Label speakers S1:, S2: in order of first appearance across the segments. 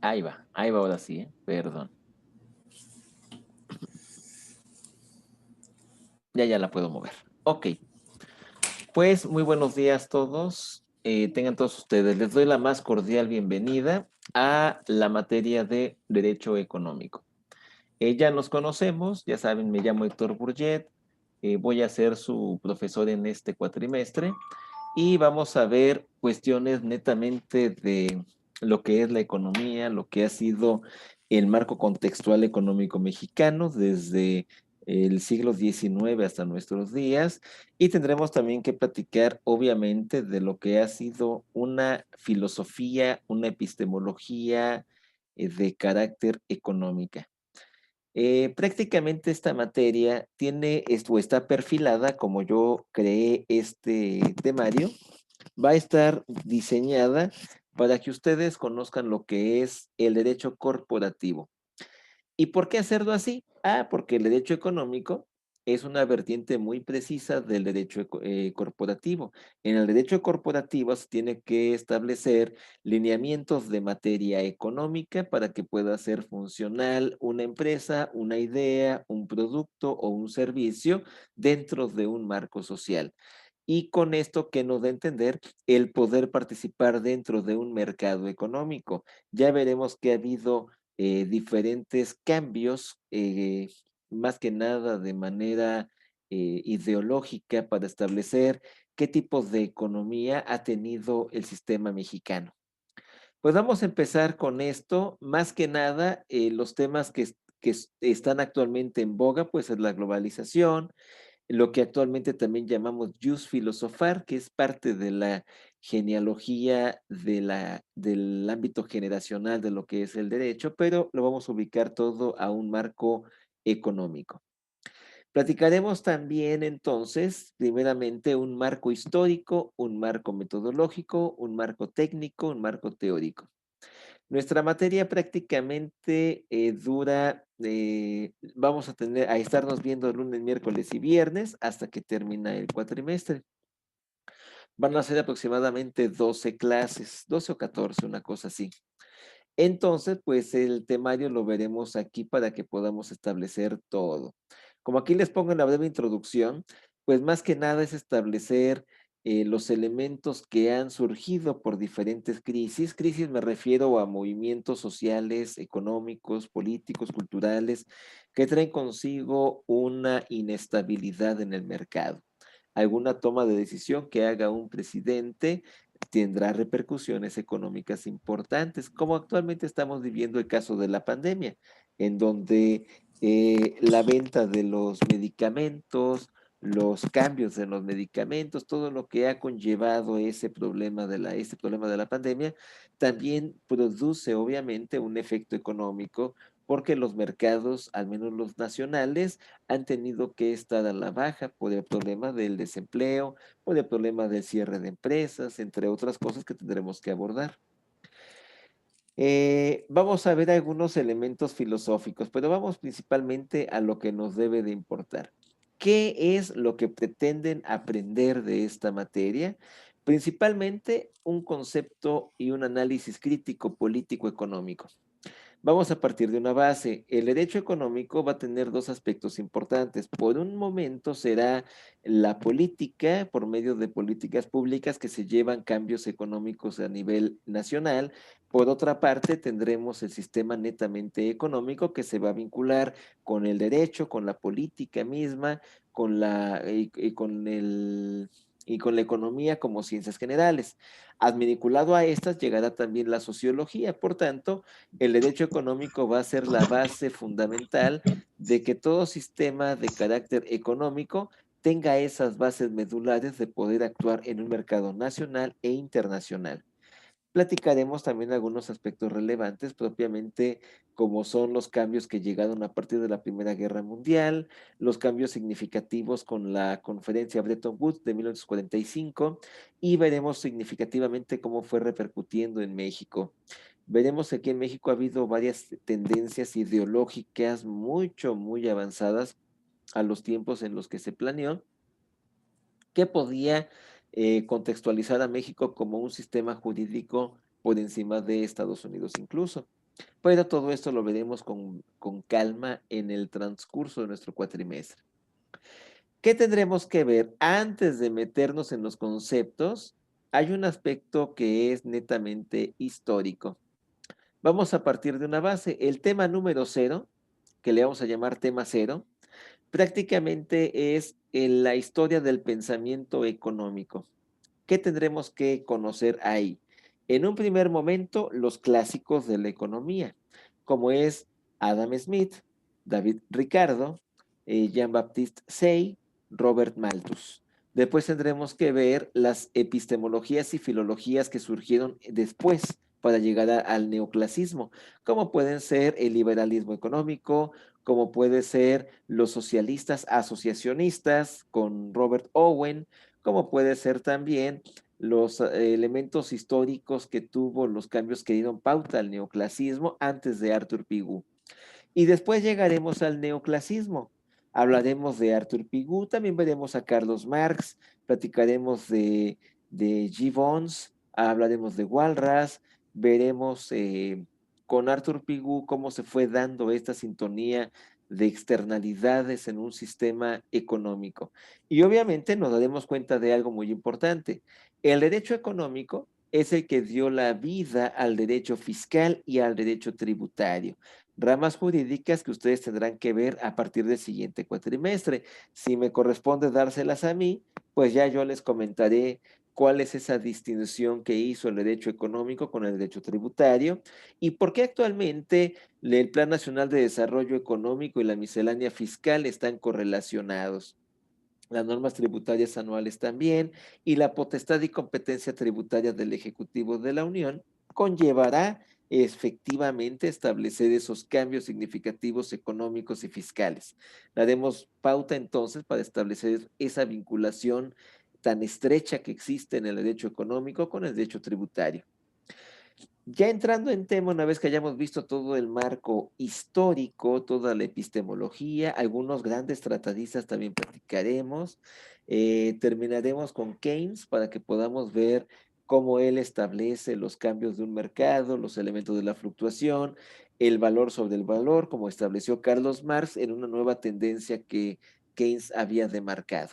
S1: Ahí va ahora sí, ¿eh? Perdón. Ya la puedo mover. Ok, pues muy buenos días todos. Tengan todos ustedes, les doy la más cordial bienvenida a la materia de Derecho Económico. Ya nos conocemos, ya saben, me llamo Héctor Bourget, voy a ser su profesor en este cuatrimestre y vamos a ver cuestiones netamente de lo que es la economía, lo que ha sido el marco contextual económico mexicano desde el siglo XIX hasta nuestros días, y tendremos también que platicar obviamente de lo que ha sido una filosofía, una epistemología de carácter económica. Prácticamente esta materia tiene esto, está perfilada como yo creé este temario, va a estar diseñada para que ustedes conozcan lo que es el derecho corporativo. ¿Y por qué hacerlo así? Porque el derecho económico es una vertiente muy precisa del derecho corporativo. En el derecho corporativo se tiene que establecer lineamientos de materia económica para que pueda ser funcional una empresa, una idea, un producto o un servicio dentro de un marco social. Y con esto que nos da a entender el poder participar dentro de un mercado económico. Ya veremos que ha habido diferentes cambios, más que nada de manera ideológica, para establecer qué tipos de economía ha tenido el sistema mexicano. Pues vamos a empezar con esto. Más que nada, los temas que están actualmente en boga, pues es la globalización, lo que actualmente también llamamos jus filosofar, que es parte de la genealogía del ámbito generacional de lo que es el derecho, pero lo vamos a ubicar todo a un marco económico. Platicaremos también entonces, primeramente, un marco histórico, un marco metodológico, un marco técnico, un marco teórico. Nuestra materia prácticamente dura, vamos a estarnos viendo lunes, miércoles y viernes hasta que termina el cuatrimestre. Van a ser aproximadamente 12 clases, 12 o 14, una cosa así. Entonces, pues el temario lo veremos aquí para que podamos establecer todo. Como aquí les pongo en la breve introducción, pues más que nada es establecer los elementos que han surgido por diferentes crisis. Crisis me refiero a movimientos sociales, económicos, políticos, culturales, que traen consigo una inestabilidad en el mercado. Alguna toma de decisión que haga un presidente tendrá repercusiones económicas importantes, como actualmente estamos viviendo el caso de la pandemia, en donde la venta de los medicamentos, los cambios en los medicamentos, todo lo que ha conllevado ese problema de la pandemia, también produce obviamente un efecto económico, porque los mercados, al menos los nacionales, han tenido que estar a la baja por el problema del desempleo, por el problema del cierre de empresas, entre otras cosas que tendremos que abordar. Vamos a ver algunos elementos filosóficos, pero vamos principalmente a lo que nos debe de importar. ¿Qué es lo que pretenden aprender de esta materia? Principalmente un concepto y un análisis crítico político económico. Vamos a partir de una base. El derecho económico va a tener dos aspectos importantes. Por un momento será la política, por medio de políticas públicas que se llevan cambios económicos a nivel nacional. Por otra parte, tendremos el sistema netamente económico que se va a vincular con el derecho, con la política misma, y con la economía como ciencias generales. Advinculado a estas llegará también la sociología. Por tanto, el derecho económico va a ser la base fundamental de que todo sistema de carácter económico tenga esas bases medulares de poder actuar en un mercado nacional e internacional. Platicaremos también algunos aspectos relevantes, propiamente como son los cambios que llegaron a partir de la Primera Guerra Mundial, los cambios significativos con la conferencia Bretton Woods de 1945, y veremos significativamente cómo fue repercutiendo en México. Veremos que aquí en México ha habido varias tendencias ideológicas muy avanzadas a los tiempos en los que se planeó, que podía contextualizar a México como un sistema jurídico por encima de Estados Unidos incluso. Pero todo esto lo veremos con calma en el transcurso de nuestro cuatrimestre. ¿Qué tendremos que ver? Antes de meternos en los conceptos, hay un aspecto que es netamente histórico. Vamos a partir de una base. El tema número cero, que le vamos a llamar tema cero, prácticamente es la historia del pensamiento económico. ¿Qué tendremos que conocer ahí? En un primer momento, los clásicos de la economía, como es Adam Smith, David Ricardo, Jean-Baptiste Say, Robert Malthus. Después tendremos que ver las epistemologías y filologías que surgieron después para llegar al neoclasismo, como pueden ser el liberalismo económico, como puede ser los socialistas asociacionistas con Robert Owen, como puede ser también los elementos históricos que tuvo los cambios que dieron pauta al neoclasismo antes de Arthur Pigou. Y después llegaremos al neoclasismo. Hablaremos de Arthur Pigou, también veremos a Carlos Marx, platicaremos de Gibbons, hablaremos de Walras, veremos con Arthur Pigou cómo se fue dando esta sintonía de externalidades en un sistema económico. Y obviamente nos daremos cuenta de algo muy importante. El derecho económico es el que dio la vida al derecho fiscal y al derecho tributario, ramas jurídicas que ustedes tendrán que ver a partir del siguiente cuatrimestre. Si me corresponde dárselas a mí, pues ya yo les comentaré cuál es esa distinción que hizo el derecho económico con el derecho tributario y por qué actualmente el Plan Nacional de Desarrollo Económico y la miscelánea fiscal están correlacionados, las normas tributarias anuales también, y la potestad y competencia tributaria del Ejecutivo de la Unión conllevará efectivamente establecer esos cambios significativos económicos y fiscales. Daremos pauta entonces para establecer esa vinculación tan estrecha que existe en el derecho económico con el derecho tributario. Ya entrando en tema, una vez que hayamos visto todo el marco histórico, toda la epistemología, algunos grandes tratadistas también platicaremos, terminaremos con Keynes para que podamos ver cómo él establece los cambios de un mercado, los elementos de la fluctuación, el valor sobre el valor, como estableció Carlos Marx en una nueva tendencia que Keynes había demarcado.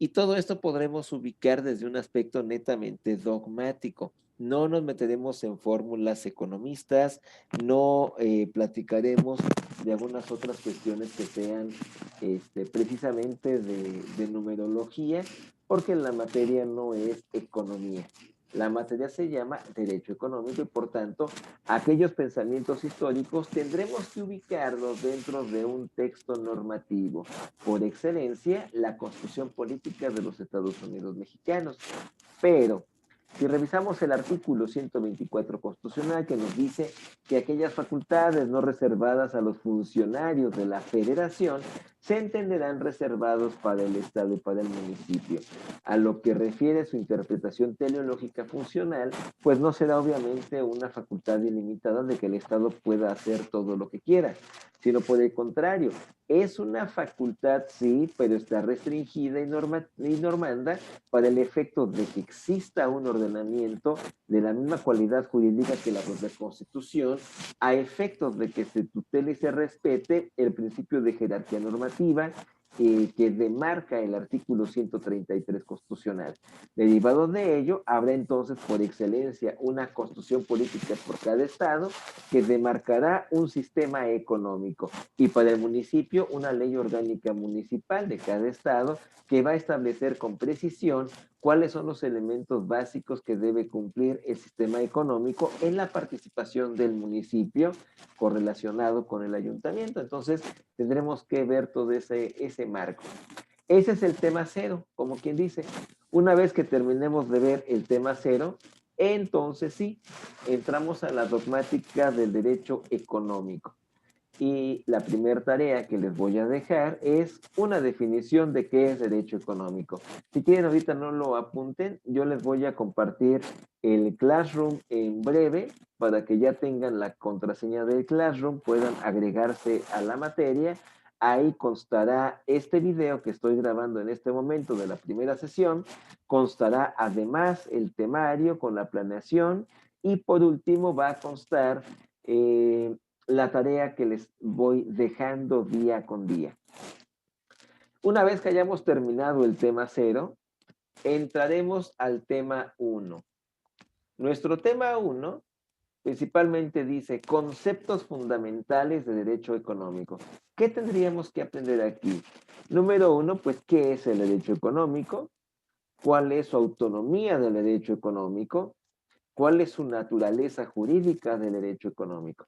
S1: Y todo esto podremos ubicar desde un aspecto netamente dogmático. No nos meteremos en fórmulas economistas, no platicaremos de algunas otras cuestiones que sean precisamente de numerología, porque la materia no es economía. La materia se llama derecho económico y por tanto aquellos pensamientos históricos tendremos que ubicarlos dentro de un texto normativo. Por excelencia, la Constitución Política de los Estados Unidos Mexicanos. Pero si revisamos el artículo 124 constitucional que nos dice que aquellas facultades no reservadas a los funcionarios de la federación se entenderán reservados para el Estado y para el municipio. A lo que refiere su interpretación teleológica funcional, pues no será obviamente una facultad ilimitada de que el Estado pueda hacer todo lo que quiera, sino por el contrario, es una facultad, sí, pero está restringida y normanda para el efecto de que exista un ordenamiento de la misma cualidad jurídica que la propia Constitución, a efectos de que se tutele y se respete el principio de jerarquía normativa que demarca el artículo 133 constitucional. Derivado de ello, habrá entonces por excelencia una constitución política por cada estado que demarcará un sistema económico y para el municipio una ley orgánica municipal de cada estado que va a establecer con precisión cuáles son los elementos básicos que debe cumplir el sistema económico en la participación del municipio correlacionado con el ayuntamiento. Entonces, tendremos que ver todo ese marco. Ese es el tema cero, como quien dice. Una vez que terminemos de ver el tema cero, entonces sí, entramos a la dogmática del derecho económico. Y la primera tarea que les voy a dejar es una definición de qué es derecho económico. Si quieren ahorita no lo apunten, yo les voy a compartir el Classroom en breve para que ya tengan la contraseña del Classroom, puedan agregarse a la materia. Ahí constará este video que estoy grabando en este momento de la primera sesión, constará además el temario con la planeación y por último va a constar eh, la tarea que les voy dejando día con día. Una vez que hayamos terminado el tema cero, entraremos al tema uno. Nuestro tema uno principalmente dice conceptos fundamentales de derecho económico. ¿Qué tendríamos que aprender aquí? Número uno, pues, ¿qué es el derecho económico? ¿Cuál es su autonomía del derecho económico? ¿Cuál es su naturaleza jurídica del derecho económico?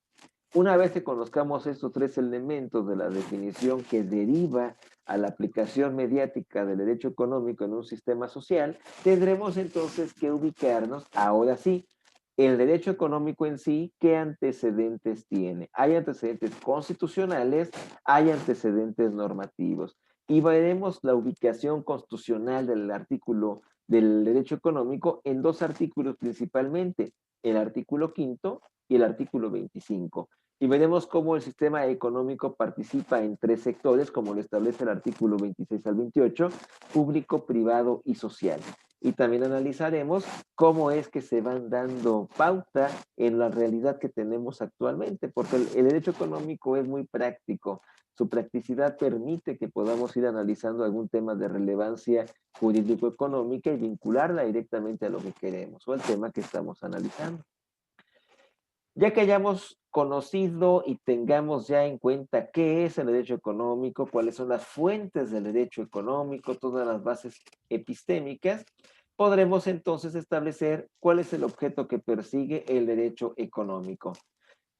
S1: Una vez que conozcamos estos tres elementos de la definición que deriva a la aplicación mediática del derecho económico en un sistema social, tendremos entonces que ubicarnos, ahora sí, el derecho económico en sí, ¿qué antecedentes tiene? Hay antecedentes constitucionales, hay antecedentes normativos. Y veremos la ubicación constitucional del artículo del derecho económico en dos artículos principalmente, el artículo quinto y el artículo 25. Y veremos cómo el sistema económico participa en tres sectores, como lo establece el artículo 26 al 28, público, privado y social. Y también analizaremos cómo es que se van dando pauta en la realidad que tenemos actualmente, porque el derecho económico es muy práctico. Su practicidad permite que podamos ir analizando algún tema de relevancia jurídico-económica y vincularla directamente a lo que queremos o al tema que estamos analizando. Ya que hayamos conocido y tengamos ya en cuenta qué es el derecho económico, cuáles son las fuentes del derecho económico, todas las bases epistémicas, podremos entonces establecer cuál es el objeto que persigue el derecho económico.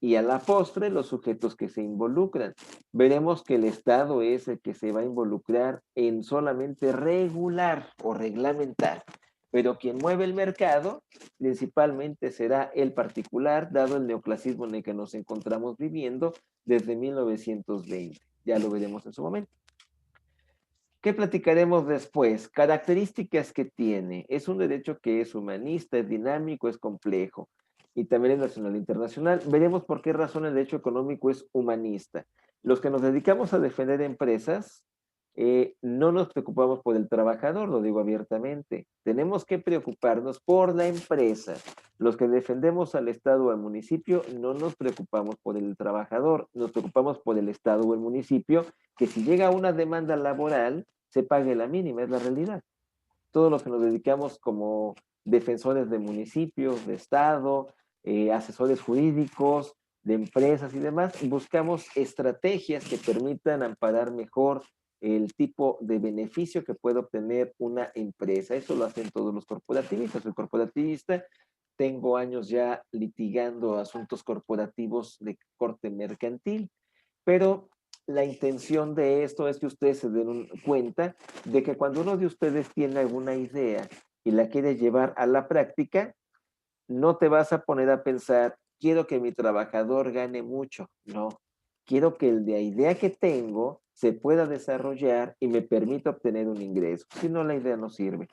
S1: Y a la postre, los sujetos que se involucran. Veremos que el Estado es el que se va a involucrar en solamente regular o reglamentar, pero quien mueve el mercado principalmente será el particular, dado el neoclasismo en el que nos encontramos viviendo desde 1920. Ya lo veremos en su momento. ¿Qué platicaremos después? Características que tiene. Es un derecho que es humanista, es dinámico, es complejo y también es nacional e internacional. Veremos por qué razón el derecho económico es humanista. Los que nos dedicamos a defender empresas, no nos preocupamos por el trabajador, lo digo abiertamente. Tenemos que preocuparnos por la empresa. Los que defendemos al Estado o al municipio no nos preocupamos por el trabajador, nos preocupamos por el Estado o el municipio, que si llega una demanda laboral, se pague la mínima, es la realidad. Todos los que nos dedicamos como defensores de municipios, de Estado, asesores jurídicos, de empresas y demás, buscamos estrategias que permitan amparar mejor el tipo de beneficio que puede obtener una empresa. Eso lo hacen todos los corporativistas. Soy corporativista, tengo años ya litigando asuntos corporativos de corte mercantil, pero la intención de esto es que ustedes se den cuenta de que cuando uno de ustedes tiene alguna idea y la quiere llevar a la práctica, no te vas a poner a pensar, quiero que mi trabajador gane mucho. No, quiero que la idea que tengo se pueda desarrollar y me permita obtener un ingreso. Si no, la idea no sirve.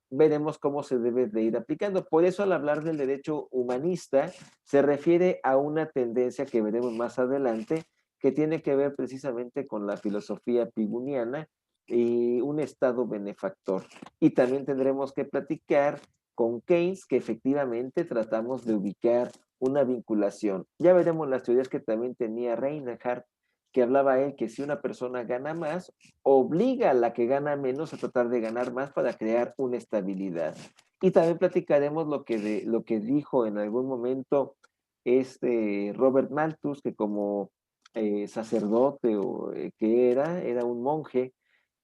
S1: Veremos cómo se debe de ir aplicando. Por eso, al hablar del derecho humanista, se refiere a una tendencia que veremos más adelante, que tiene que ver precisamente con la filosofía piguniana y un Estado benefactor. Y también tendremos que platicar con Keynes, que efectivamente tratamos de ubicar una vinculación. Ya veremos las teorías que también tenía Reinhardt, que hablaba él que si una persona gana más, obliga a la que gana menos a tratar de ganar más para crear una estabilidad. Y también platicaremos lo que dijo en algún momento Robert Malthus, que como sacerdote o que era un monje,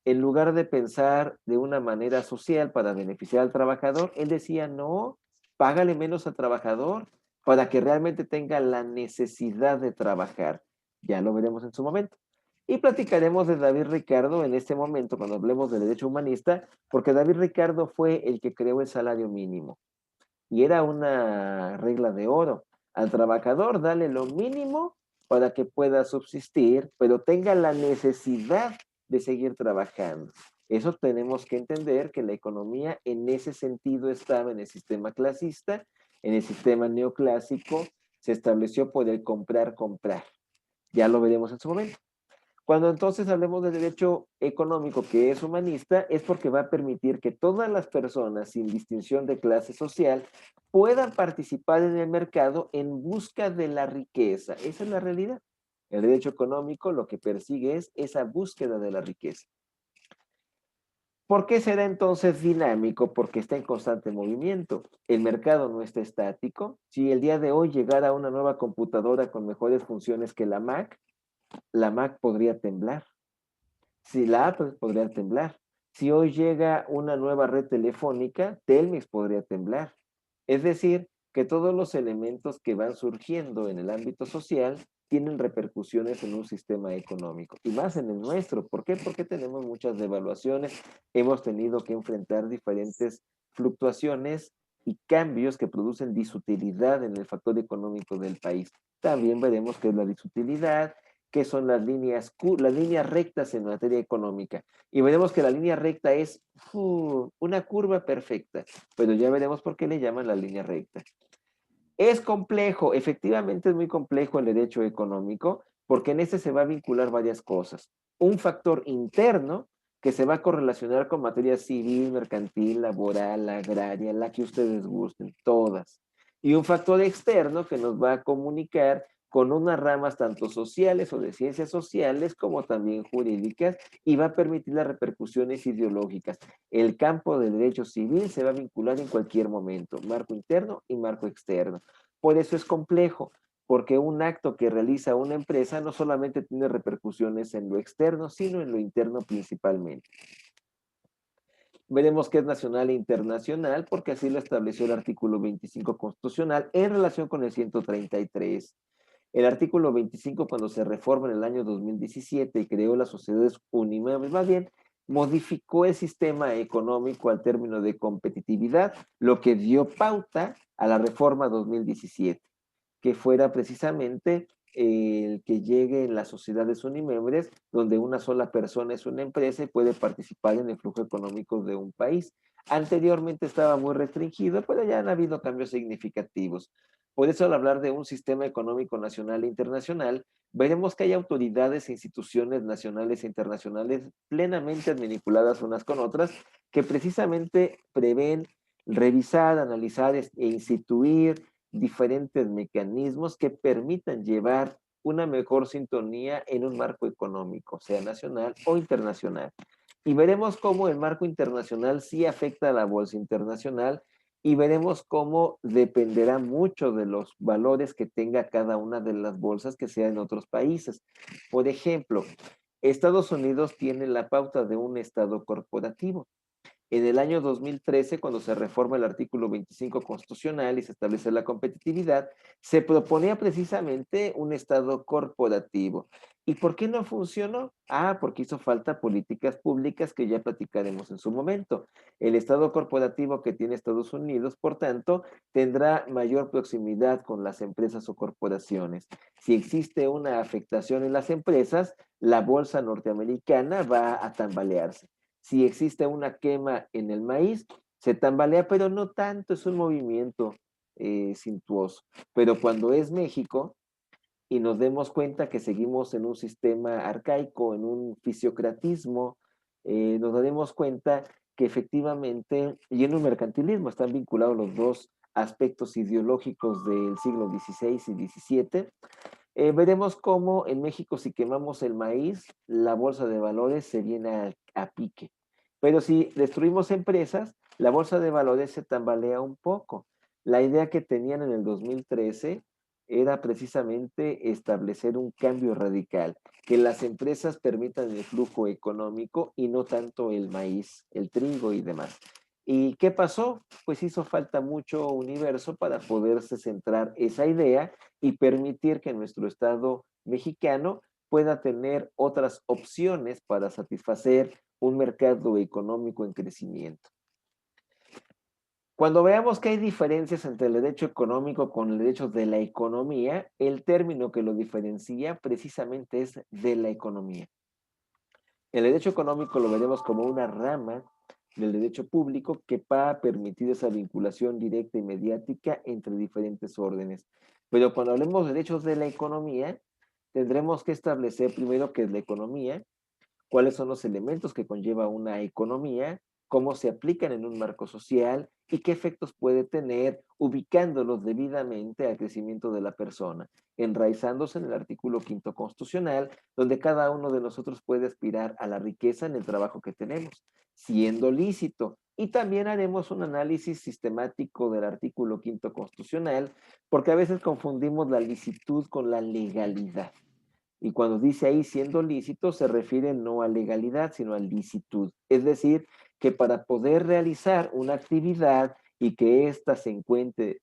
S1: en lugar de pensar de una manera social para beneficiar al trabajador, él decía, no, págale menos al trabajador para que realmente tenga la necesidad de trabajar. Ya lo veremos en su momento. Y platicaremos de David Ricardo en este momento, cuando hablemos de derecho humanista, porque David Ricardo fue el que creó el salario mínimo. Y era una regla de oro. Al trabajador, dale lo mínimo para que pueda subsistir, pero tenga la necesidad de seguir trabajando. Eso tenemos que entender que la economía en ese sentido estaba en el sistema clasista, en el sistema neoclásico, se estableció por el comprar, comprar. Ya lo veremos en su momento. Cuando entonces hablemos de derecho económico que es humanista, es porque va a permitir que todas las personas, sin distinción de clase social, puedan participar en el mercado en busca de la riqueza. Esa es la realidad. El derecho económico lo que persigue es esa búsqueda de la riqueza. ¿Por qué será entonces dinámico? Porque está en constante movimiento. El mercado no está estático. Si el día de hoy llegara una nueva computadora con mejores funciones que la Mac podría temblar. Si la Apple podría temblar. Si hoy llega una nueva red telefónica, Telmex podría temblar. Es decir, que todos los elementos que van surgiendo en el ámbito social tienen repercusiones en un sistema económico y más en el nuestro. ¿Por qué? Porque tenemos muchas devaluaciones, hemos tenido que enfrentar diferentes fluctuaciones y cambios que producen disutilidad en el factor económico del país. También veremos qué es la disutilidad, qué son las líneas rectas en materia económica. Y veremos que la línea recta es una curva perfecta, pero ya veremos por qué le llaman la línea recta. Es complejo, efectivamente es muy complejo el derecho económico, porque en este se va a vincular varias cosas. Un factor interno que se va a correlacionar con materia civil, mercantil, laboral, agraria, la que ustedes gusten, todas. Y un factor externo que nos va a comunicar con unas ramas tanto sociales o de ciencias sociales como también jurídicas y va a permitir las repercusiones ideológicas. El campo del derecho civil se va a vincular en cualquier momento, marco interno y marco externo. Por eso es complejo, porque un acto que realiza una empresa no solamente tiene repercusiones en lo externo, sino en lo interno principalmente. Veremos qué es nacional e internacional, porque así lo estableció el artículo 25 constitucional en relación con el 133. El artículo 25, cuando se reforma en el año 2017 y creó las sociedades unimables, más bien, modificó el sistema económico al término de competitividad, lo que dio pauta a la reforma 2017, que fuera precisamente el que llegue en las sociedades unimembres, donde una sola persona es una empresa y puede participar en el flujo económico de un país. Anteriormente estaba muy restringido, pero ya han habido cambios significativos. Por eso, al hablar de un sistema económico nacional e internacional, veremos que hay autoridades e instituciones nacionales e internacionales plenamente vinculadas unas con otras, que precisamente prevén revisar, analizar e instituir diferentes mecanismos que permitan llevar una mejor sintonía en un marco económico, sea nacional o internacional. Y veremos cómo el marco internacional sí afecta a la bolsa internacional y veremos cómo dependerá mucho de los valores que tenga cada una de las bolsas que sea en otros países. Por ejemplo, Estados Unidos tiene la pauta de un estado corporativo. En el año 2013, cuando se reforma el artículo 25 constitucional y se establece la competitividad, se proponía precisamente un Estado corporativo. ¿Y por qué no funcionó? Porque hizo falta políticas públicas que ya platicaremos en su momento. El Estado corporativo que tiene Estados Unidos, por tanto, tendrá mayor proximidad con las empresas o corporaciones. Si existe una afectación en las empresas, la bolsa norteamericana va a tambalearse. Si existe una quema en el maíz, se tambalea, pero no tanto, es un movimiento cintuoso. Pero cuando es México y nos demos cuenta que seguimos en un sistema arcaico, en un fisiocratismo, nos daremos cuenta que efectivamente, y en un mercantilismo, están vinculados los dos aspectos ideológicos del siglo XVI y XVII. Veremos cómo en México, si quemamos el maíz, la bolsa de valores se viene a pique. Pero si destruimos empresas, la bolsa de valores se tambalea un poco. La idea que tenían en el 2013 era precisamente establecer un cambio radical, que las empresas permitan el flujo económico y no tanto el maíz, el trigo y demás. ¿Y qué pasó? Pues hizo falta mucho universo para poderse centrar esa idea y permitir que nuestro Estado mexicano pueda tener otras opciones para satisfacer un mercado económico en crecimiento. Cuando veamos que hay diferencias entre el derecho económico con el derecho de la economía, el término que lo diferencia precisamente es de la economía. El derecho económico lo veremos como una rama del derecho público que va a permitir esa vinculación directa y mediática entre diferentes órdenes. Pero cuando hablemos de derechos de la economía, tendremos que establecer primero qué es la economía, cuáles son los elementos que conlleva una economía, cómo se aplican en un marco social y qué efectos puede tener ubicándolos debidamente al crecimiento de la persona, enraizándose en el artículo quinto constitucional, donde cada uno de nosotros puede aspirar a la riqueza en el trabajo que tenemos, siendo lícito. Y también haremos un análisis sistemático del artículo quinto constitucional, porque a veces confundimos la licitud con la legalidad. Y cuando dice ahí siendo lícito, se refiere no a legalidad, sino a licitud. Es decir, que para poder realizar una actividad y que ésta se encuentre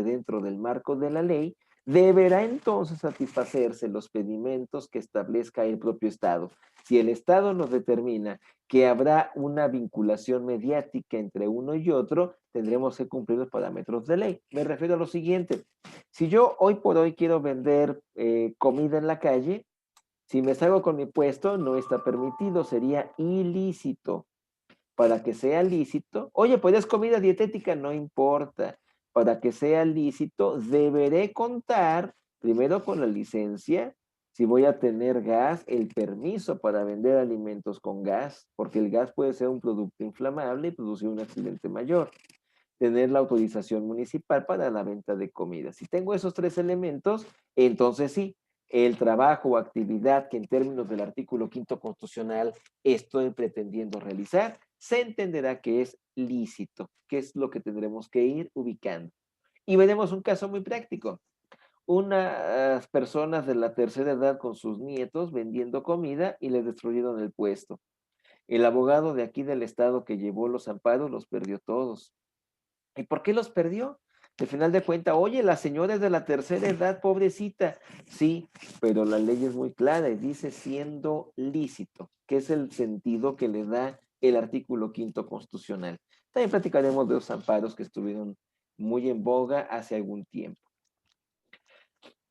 S1: dentro del marco de la ley, deberá entonces satisfacerse los pedimentos que establezca el propio Estado. Si el Estado nos determina que habrá una vinculación mediática entre uno y otro, tendremos que cumplir los parámetros de ley. Me refiero a lo siguiente: si yo hoy por hoy quiero vender comida en la calle, si me salgo con mi puesto, no está permitido, sería ilícito. Para que sea lícito, oye, pues es comida dietética, no importa. Para que sea lícito, deberé contar primero con la licencia, si voy a tener gas, el permiso para vender alimentos con gas, porque el gas puede ser un producto inflamable y producir un accidente mayor. Tener la autorización municipal para la venta de comida. Si tengo esos tres elementos, entonces sí, el trabajo o actividad que en términos del artículo quinto constitucional estoy pretendiendo realizar, se entenderá que es lícito, que es lo que tendremos que ir ubicando. Y veremos un caso muy práctico. Unas personas de la tercera edad con sus nietos vendiendo comida y les destruyeron el puesto. El abogado de aquí del estado que llevó los amparos los perdió todos. ¿Y por qué los perdió? Al final de cuentas, oye, la señora es de la tercera edad, pobrecita. Sí, pero la ley es muy clara y dice siendo lícito, que es el sentido que le da el artículo quinto constitucional. También platicaremos de los amparos que estuvieron muy en boga hace algún tiempo.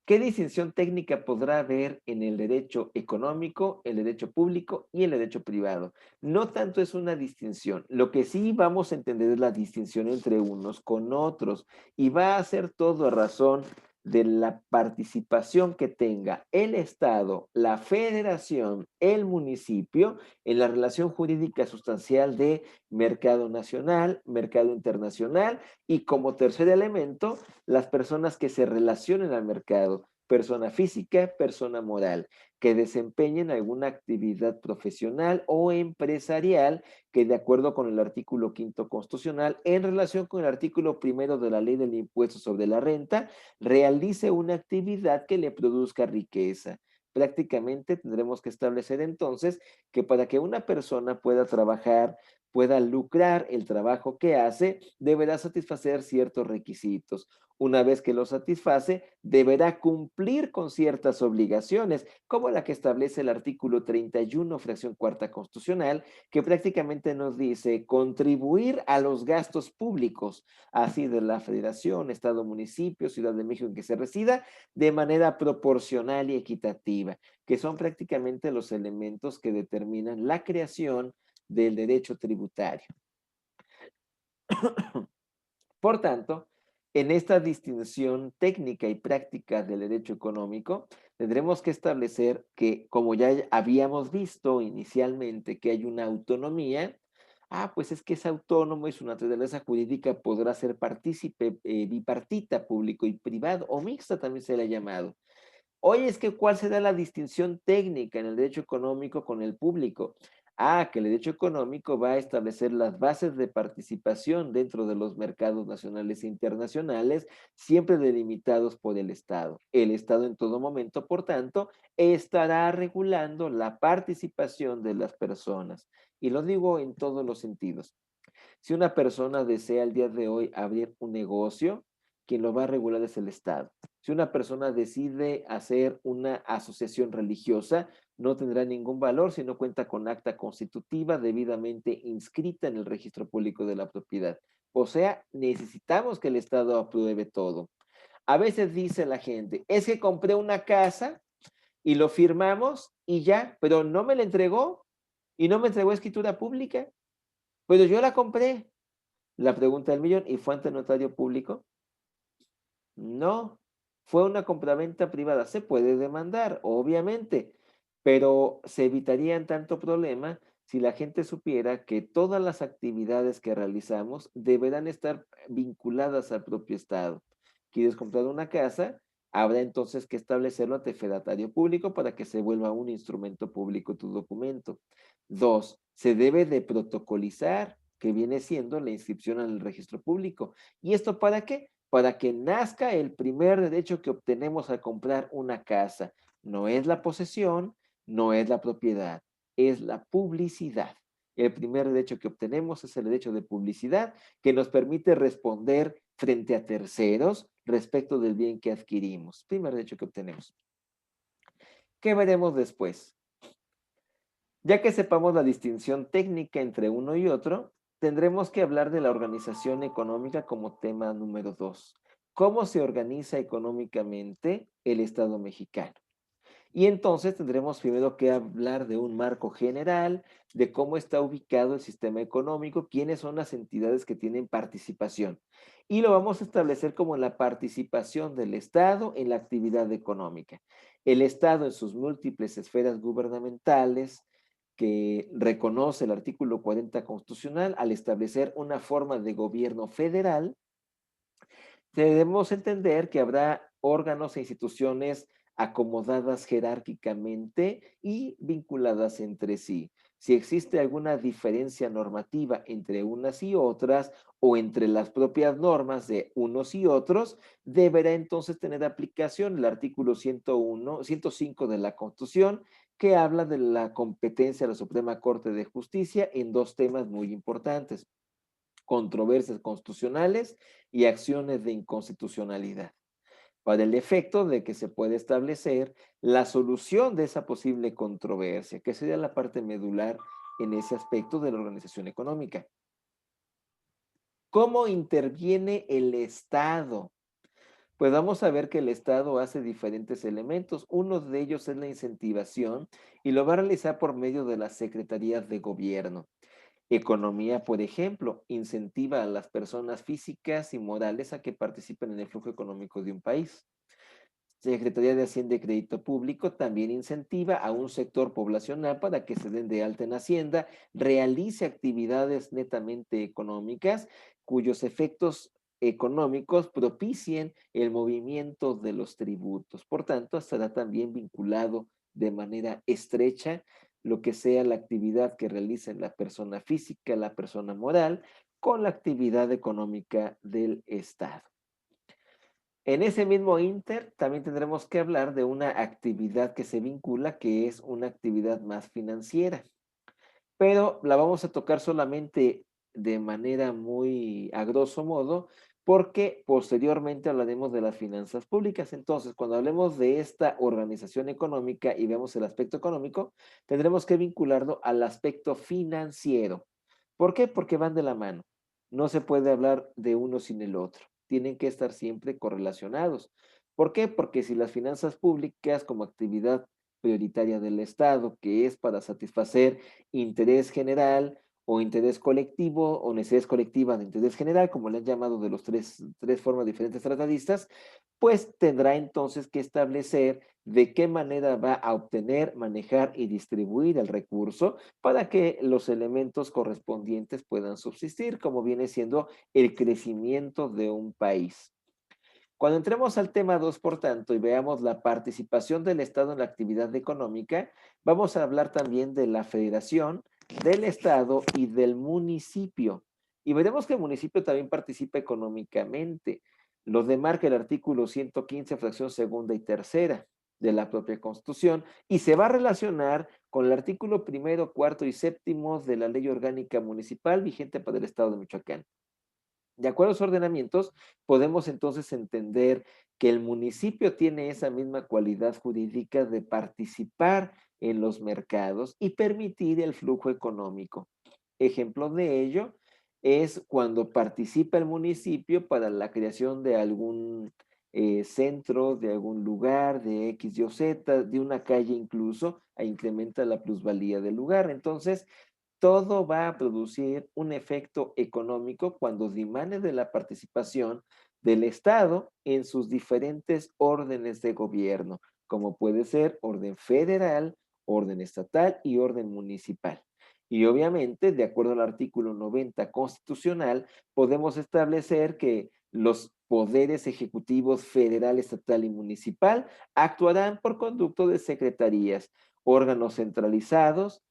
S1: ¿Qué distinción técnica podrá haber en el derecho económico, el derecho público y el derecho privado? No tanto es una distinción. Lo que sí vamos a entender es la distinción entre unos con otros y va a ser todo a razón de la participación que tenga el Estado, la federación, el municipio en la relación jurídica sustancial de mercado nacional, mercado internacional y como tercer elemento, las personas que se relacionen al mercado, persona física, persona moral, que desempeñen alguna actividad profesional o empresarial que de acuerdo con el artículo quinto constitucional, en relación con el artículo primero de la ley del impuesto sobre la renta, realice una actividad que le produzca riqueza. Prácticamente tendremos que establecer entonces que para que una persona pueda trabajar, pueda lucrar el trabajo que hace, deberá satisfacer ciertos requisitos. Una vez que lo satisface, deberá cumplir con ciertas obligaciones, como la que establece el artículo 31, fracción cuarta constitucional, que prácticamente nos dice contribuir a los gastos públicos, así de la federación, estado, municipio, ciudad de México en que se resida, de manera proporcional y equitativa, que son prácticamente los elementos que determinan la creación del derecho tributario. Por tanto, en esta distinción técnica y práctica del derecho económico, tendremos que establecer que, como ya habíamos visto inicialmente, que hay una autonomía, pues es que es autónomo y su naturaleza jurídica podrá ser partícipe bipartita, público y privado, o mixta también se le ha llamado. Oye, es que ¿cuál será la distinción técnica en el derecho económico con el público? Que el derecho económico va a establecer las bases de participación dentro de los mercados nacionales e internacionales, siempre delimitados por el Estado. El Estado en todo momento, por tanto, estará regulando la participación de las personas. Y lo digo en todos los sentidos. Si una persona desea el día de hoy abrir un negocio, quien lo va a regular es el Estado. Si una persona decide hacer una asociación religiosa, no tendrá ningún valor si no cuenta con acta constitutiva debidamente inscrita en el registro público de la propiedad. O sea, necesitamos que el Estado apruebe todo. A veces dice la gente, es que compré una casa y lo firmamos y ya, pero no me la entregó y no me entregó escritura pública. Pero yo la compré. La pregunta del millón, ¿y fue ante notario público? No. Fue una compraventa privada, se puede demandar, obviamente, pero se evitarían tanto problema si la gente supiera que todas las actividades que realizamos deberán estar vinculadas al propio Estado. ¿Quieres comprar una casa? Habrá entonces que establecerlo ante fedatario público para que se vuelva un instrumento público tu documento. Dos, se debe de protocolizar, que viene siendo la inscripción en el registro público. ¿Y esto para qué? Para que nazca el primer derecho que obtenemos al comprar una casa. No es la posesión, no es la propiedad, es la publicidad. El primer derecho que obtenemos es el derecho de publicidad que nos permite responder frente a terceros respecto del bien que adquirimos. Primer derecho que obtenemos. ¿Qué veremos después? Ya que sepamos la distinción técnica entre uno y otro, tendremos que hablar de la organización económica como tema número 2. ¿Cómo se organiza económicamente el Estado mexicano? Y entonces tendremos primero que hablar de un marco general, de cómo está ubicado el sistema económico, quiénes son las entidades que tienen participación. Y lo vamos a establecer como la participación del Estado en la actividad económica. El Estado en sus múltiples esferas gubernamentales que reconoce el artículo 40 constitucional al establecer una forma de gobierno federal, debemos entender que habrá órganos e instituciones acomodadas jerárquicamente y vinculadas entre sí. Si existe alguna diferencia normativa entre unas y otras o entre las propias normas de unos y otros, deberá entonces tener aplicación el artículo 101, 105 de la Constitución, que habla de la competencia de la Suprema Corte de Justicia en dos temas muy importantes: controversias constitucionales y acciones de inconstitucionalidad, para el efecto de que se pueda establecer la solución de esa posible controversia, que sería la parte medular en ese aspecto de la organización económica. ¿Cómo interviene el Estado? Pues vamos a ver que el Estado hace diferentes elementos. Uno de ellos es la incentivación y lo va a realizar por medio de las secretarías de gobierno. Economía, por ejemplo, incentiva a las personas físicas y morales a que participen en el flujo económico de un país. Secretaría de Hacienda y Crédito Público también incentiva a un sector poblacional para que se den de alta en Hacienda, realice actividades netamente económicas cuyos efectos económicos propicien el movimiento de los tributos. Por tanto, estará también vinculado de manera estrecha lo que sea la actividad que realice la persona física, la persona moral, con la actividad económica del Estado. En ese mismo inter, también tendremos que hablar de una actividad que se vincula, que es una actividad más financiera, pero la vamos a tocar solamente de manera muy a grosso modo, porque posteriormente hablaremos de las finanzas públicas. Entonces, cuando hablemos de esta organización económica y vemos el aspecto económico, tendremos que vincularlo al aspecto financiero. ¿Por qué? Porque van de la mano. No se puede hablar de uno sin el otro. Tienen que estar siempre correlacionados. ¿Por qué? Porque si las finanzas públicas como actividad prioritaria del Estado, que es para satisfacer interés general o interés colectivo o necesidades colectivas de interés general, como le han llamado de los tres formas diferentes tratadistas, pues tendrá entonces que establecer de qué manera va a obtener, manejar y distribuir el recurso para que los elementos correspondientes puedan subsistir, como viene siendo el crecimiento de un país. Cuando entremos al tema 2, por tanto, y veamos la participación del Estado en la actividad económica, vamos a hablar también de la federación, del Estado y del municipio. Y veremos que el municipio también participa económicamente. Lo demarca el artículo 115, fracción segunda y tercera de la propia Constitución, y se va a relacionar con el artículo primero, cuarto y séptimo de la Ley Orgánica Municipal vigente para el Estado de Michoacán. De acuerdo a los ordenamientos, podemos entonces entender que el municipio tiene esa misma cualidad jurídica de participar en los mercados y permitir el flujo económico. Ejemplo de ello es cuando participa el municipio para la creación de algún centro, de algún lugar, de X, Y o Z, de una calle incluso, e incrementa la plusvalía del lugar. Entonces, todo va a producir un efecto económico cuando dimane de la participación del Estado en sus diferentes órdenes de gobierno, como puede ser orden federal, orden estatal y orden municipal. Y obviamente, de acuerdo al artículo 90 constitucional, podemos establecer que los poderes ejecutivos federal, estatal y municipal actuarán por conducto de secretarías, órganos centralizados,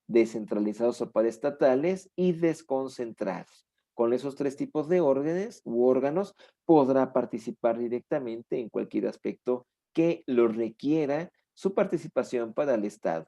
S1: descentralizados o paraestatales y desconcentrados. Con esos tres tipos de órdenes u órganos podrá participar directamente en cualquier aspecto que lo requiera su participación para el Estado.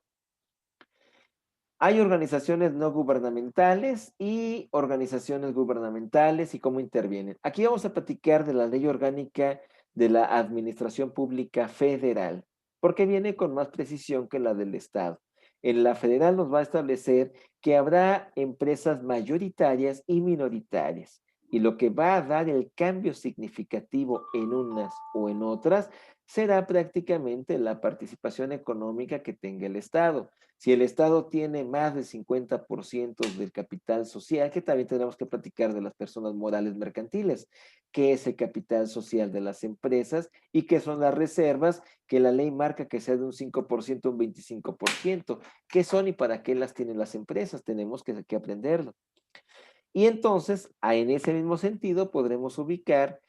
S1: Hay organizaciones no gubernamentales y organizaciones gubernamentales y cómo intervienen. Aquí vamos a platicar de la Ley Orgánica de la Administración Pública Federal, porque viene con más precisión que la del Estado. En la federal nos va a establecer que habrá empresas mayoritarias y minoritarias, y lo que va a dar el cambio significativo en unas o en otras será prácticamente la participación económica que tenga el Estado. Si el Estado tiene más del 50% del capital social, que también tenemos que platicar de las personas morales mercantiles, qué es el capital social de las empresas y qué son las reservas que la ley marca que sea de un 5%, un 25%. ¿Qué son y para qué las tienen las empresas? Tenemos que aprenderlo. Y entonces, en ese mismo sentido, podremos ubicar,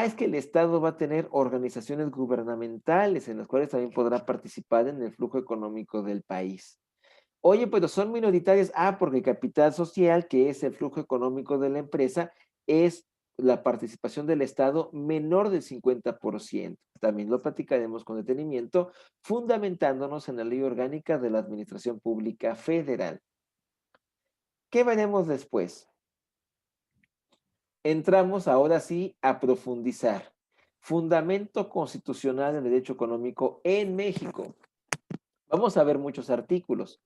S1: es que el Estado va a tener organizaciones gubernamentales en las cuales también podrá participar en el flujo económico del país. Oye, pero son minoritarias. Porque el capital social, que es el flujo económico de la empresa, es la participación del Estado menor del 50%. También lo platicaremos con detenimiento, fundamentándonos en la Ley Orgánica de la Administración Pública Federal. ¿Qué veremos después? Entramos ahora sí a profundizar. Fundamento constitucional del derecho económico en México. Vamos a ver muchos artículos.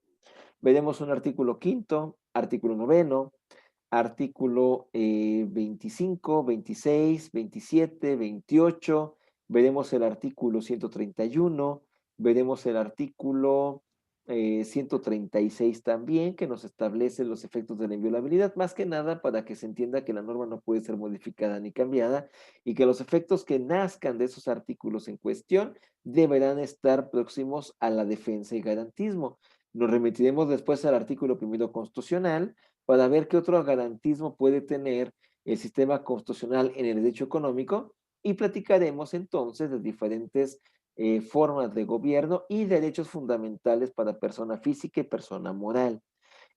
S1: Veremos un artículo quinto, artículo noveno, artículo 25, 26, 27, 28, veremos el artículo 131, veremos el artículo 136 también, que nos establece los efectos de la inviolabilidad, más que nada para que se entienda que la norma no puede ser modificada ni cambiada y que los efectos que nazcan de esos artículos en cuestión deberán estar próximos a la defensa y garantismo. Nos remitiremos después al artículo primero constitucional para ver qué otro garantismo puede tener el sistema constitucional en el derecho económico y platicaremos entonces de diferentes formas de gobierno y derechos fundamentales para persona física y persona moral.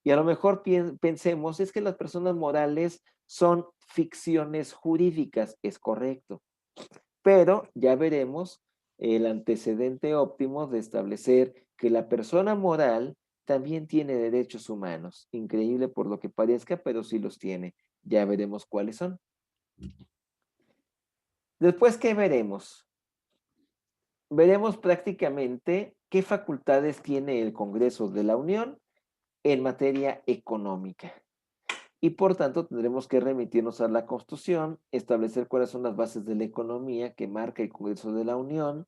S1: Y a lo mejor pensemos, es que las personas morales son ficciones jurídicas, es correcto, pero ya veremos el antecedente óptimo de establecer que la persona moral también tiene derechos humanos. Increíble por lo que parezca, pero sí los tiene. Ya veremos cuáles son. Después, ¿qué veremos? Veremos prácticamente qué facultades tiene el Congreso de la Unión en materia económica. Y por tanto tendremos que remitirnos a la Constitución, establecer cuáles son las bases de la economía que marca el Congreso de la Unión,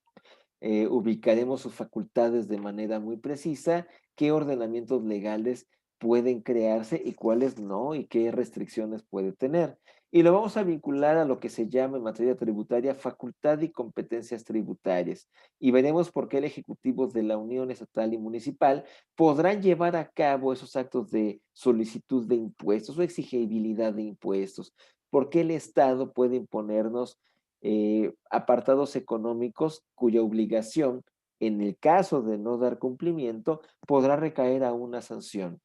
S1: ubicaremos sus facultades de manera muy precisa, qué ordenamientos legales pueden crearse y cuáles no, y qué restricciones puede tener. Y lo vamos a vincular a lo que se llama en materia tributaria facultad y competencias tributarias. Y veremos por qué el Ejecutivo de la Unión Estatal y Municipal podrán llevar a cabo esos actos de solicitud de impuestos o exigibilidad de impuestos. ¿Por qué el Estado puede imponernos apartados económicos cuya obligación, en el caso de no dar cumplimiento, podrá recaer a una sanción?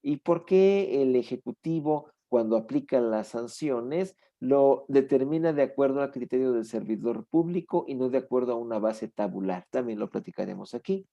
S1: ¿Y por qué el Ejecutivo, cuando aplica las sanciones, lo determina de acuerdo al criterio del servidor público y no de acuerdo a una base tabular? También lo platicaremos aquí.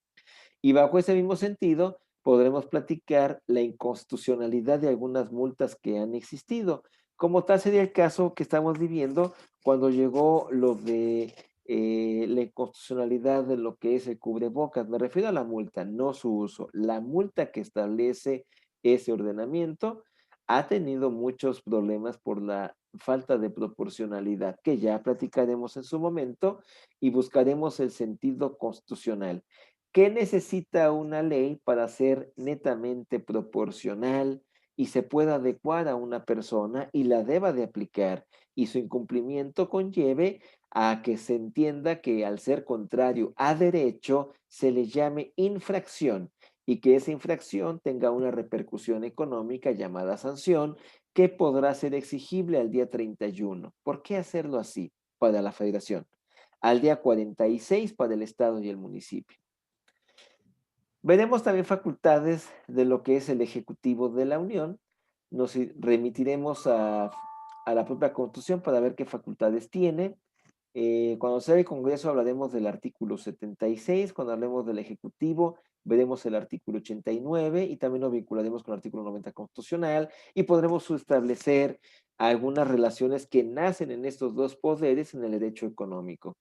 S1: Y bajo ese mismo sentido, podremos platicar la inconstitucionalidad de algunas multas que han existido. Como tal sería el caso que estamos viviendo cuando llegó lo de la inconstitucionalidad de lo que es el cubrebocas. Me refiero a la multa, no su uso. La multa que establece ese ordenamiento ha tenido muchos problemas por la falta de proporcionalidad, que ya platicaremos en su momento y buscaremos el sentido constitucional. ¿Qué necesita una ley para ser netamente proporcional y se pueda adecuar a una persona y la deba de aplicar? y su incumplimiento conlleve a que se entienda que al ser contrario a derecho se le llame infracción y que esa infracción tenga una repercusión económica llamada sanción que podrá ser exigible al día 31. ¿Por qué hacerlo así para la federación? Al día 46 para el estado y el municipio. Veremos también facultades de lo que es el Ejecutivo de la Unión. Nos remitiremos a la propia Constitución para ver qué facultades tiene. Cuando sea el Congreso hablaremos del artículo 76, cuando hablemos del Ejecutivo veremos el artículo 89 y también nos vincularemos con el artículo 90 constitucional y podremos establecer algunas relaciones que nacen en estos dos poderes en el derecho económico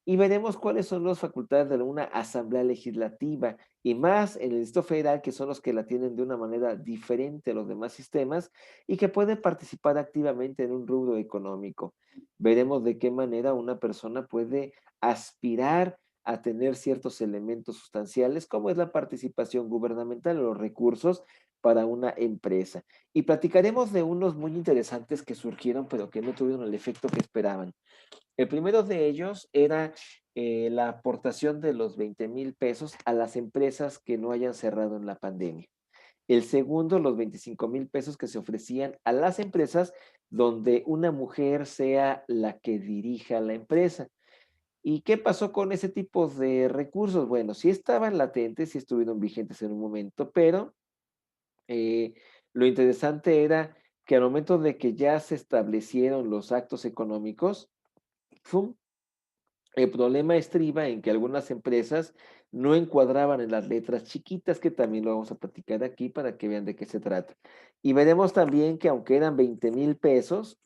S1: y veremos cuáles son las facultades de una asamblea legislativa y más en el Distrito Federal, que son los que la tienen de una manera diferente a los demás sistemas y que pueden participar activamente en un rubro económico. Veremos de qué manera una persona puede aspirar a tener ciertos elementos sustanciales, como es la participación gubernamental o los recursos para una empresa. Y platicaremos de unos muy interesantes que surgieron, pero que no tuvieron el efecto que esperaban. El primero de ellos era la aportación de los 20,000 pesos a las empresas que no hayan cerrado en la pandemia. El segundo, los 25,000 pesos que se ofrecían a las empresas donde una mujer sea la que dirija la empresa. ¿Y qué pasó con ese tipo de recursos? Bueno, sí estaban latentes, sí estuvieron vigentes en un momento, pero eh, lo interesante era que al momento de que ya se establecieron los actos económicos, ¡fum! El problema estriba en que algunas empresas no encuadraban en las letras chiquitas, que también lo vamos a platicar aquí para que vean de qué se trata. Y veremos también que aunque eran 20,000 pesos,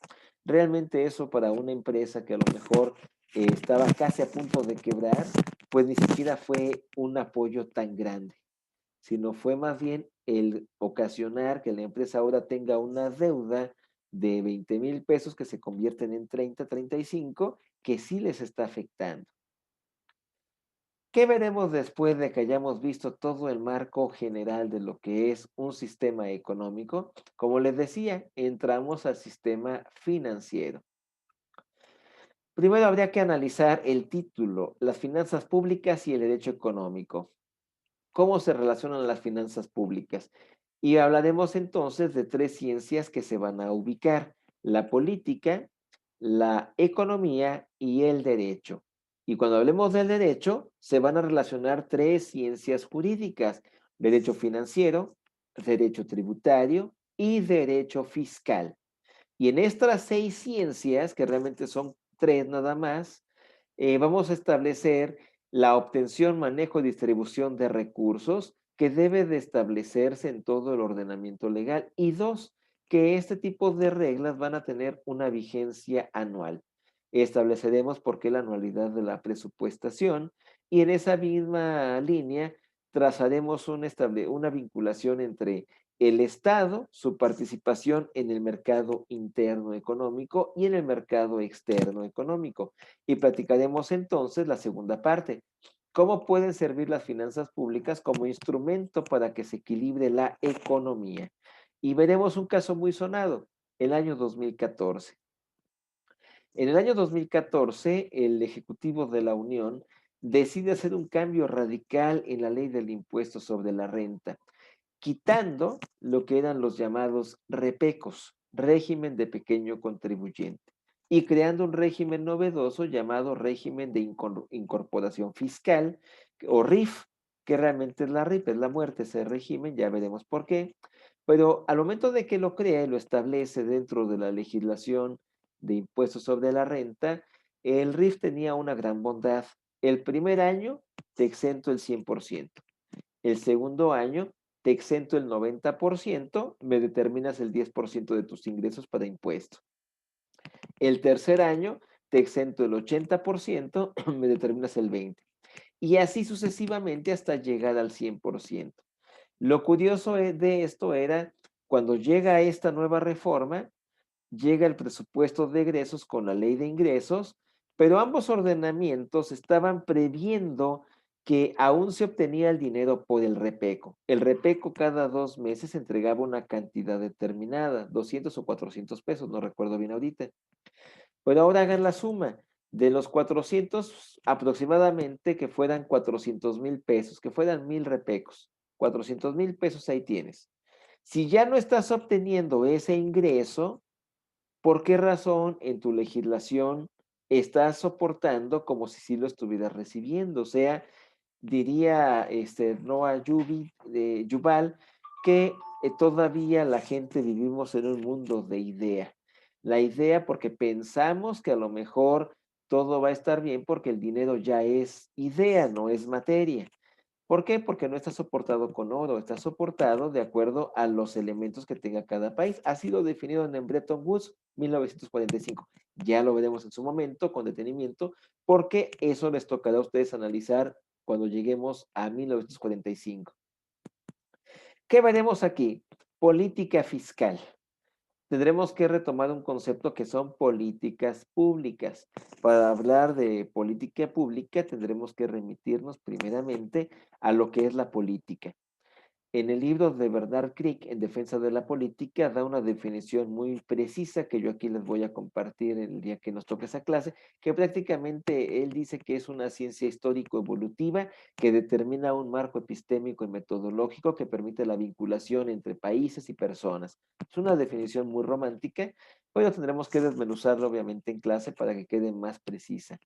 S1: realmente eso para una empresa que a lo mejor estaba casi a punto de quebrar, pues ni siquiera fue un apoyo tan grande, sino fue más bien el ocasionar que la empresa ahora tenga una deuda de 20,000 pesos que se convierten en 30, 35, que sí les está afectando. ¿Qué veremos después de que hayamos visto todo el marco general de lo que es un sistema económico? Como les decía, entramos al sistema financiero. Primero habría que analizar el título, las finanzas públicas y el derecho económico. ¿Cómo se relacionan las finanzas públicas? Y hablaremos entonces de tres ciencias que se van a ubicar: la política, la economía y el derecho. Y cuando hablemos del derecho, se van a relacionar tres ciencias jurídicas: derecho financiero, derecho tributario y derecho fiscal. Y en estas seis ciencias, que realmente son tres nada más, vamos a establecer la obtención, manejo y distribución de recursos que debe de establecerse en todo el ordenamiento legal. Y dos, que este tipo de reglas van a tener una vigencia anual. Estableceremos por qué la anualidad de la presupuestación y en esa misma línea trazaremos una vinculación entre el Estado, su participación en el mercado interno económico y en el mercado externo económico. Y platicaremos entonces la segunda parte. ¿Cómo pueden servir las finanzas públicas como instrumento para que se equilibre la economía? Y veremos un caso muy sonado, el año 2014. En el año 2014, el Ejecutivo de la Unión decide hacer un cambio radical en la ley del impuesto sobre la renta, quitando lo que eran los llamados repecos, régimen de pequeño contribuyente, y creando un régimen novedoso llamado régimen de incorporación fiscal, o RIF, que realmente es la RIF, es la muerte, ese régimen, ya veremos por qué. Pero al momento de que lo crea y lo establece dentro de la legislación de impuestos sobre la renta, el RIF tenía una gran bondad. El primer año te exento el 100%. El segundo año te exento el 90%, me determinas el 10% de tus ingresos para impuestos. El tercer año te exento el 80%, me determinas el 20%. Y así sucesivamente hasta llegar al 100%. Lo curioso de esto era cuando llega esta nueva reforma, llega el presupuesto de egresos con la ley de ingresos, pero ambos ordenamientos estaban previendo que aún se obtenía el dinero por el repeco. El repeco cada 2 meses entregaba una cantidad determinada, 200 o 400 pesos, no recuerdo bien ahorita. Pero ahora hagan la suma, de los 400 aproximadamente que fueran 400,000 pesos, que fueran 1000 repecos, 400,000 pesos ahí tienes. Si ya no estás obteniendo ese ingreso, ¿por qué razón en tu legislación estás soportando como si sí lo estuvieras recibiendo? O sea, diría Noah Yuval que todavía la gente vivimos en un mundo de idea. La idea porque pensamos que a lo mejor todo va a estar bien porque el dinero ya es idea, no es materia. ¿Por qué? Porque no está soportado con oro, está soportado de acuerdo a los elementos que tenga cada país. Ha sido definido en Bretton Woods 1945. Ya lo veremos en su momento con detenimiento, porque eso les tocará a ustedes analizar cuando lleguemos a 1945. ¿Qué veremos aquí? Política fiscal. Tendremos que retomar un concepto que son políticas públicas. Para hablar de política pública tendremos que remitirnos primeramente a lo que es la política. En el libro de Bernard Crick, En defensa de la política, da una definición muy precisa que yo aquí les voy a compartir el día que nos toque esa clase, que prácticamente él dice que es una ciencia histórico-evolutiva que determina un marco epistémico y metodológico que permite la vinculación entre países y personas. Es una definición muy romántica, pero tendremos que desmenuzarlo obviamente en clase para que quede más precisa.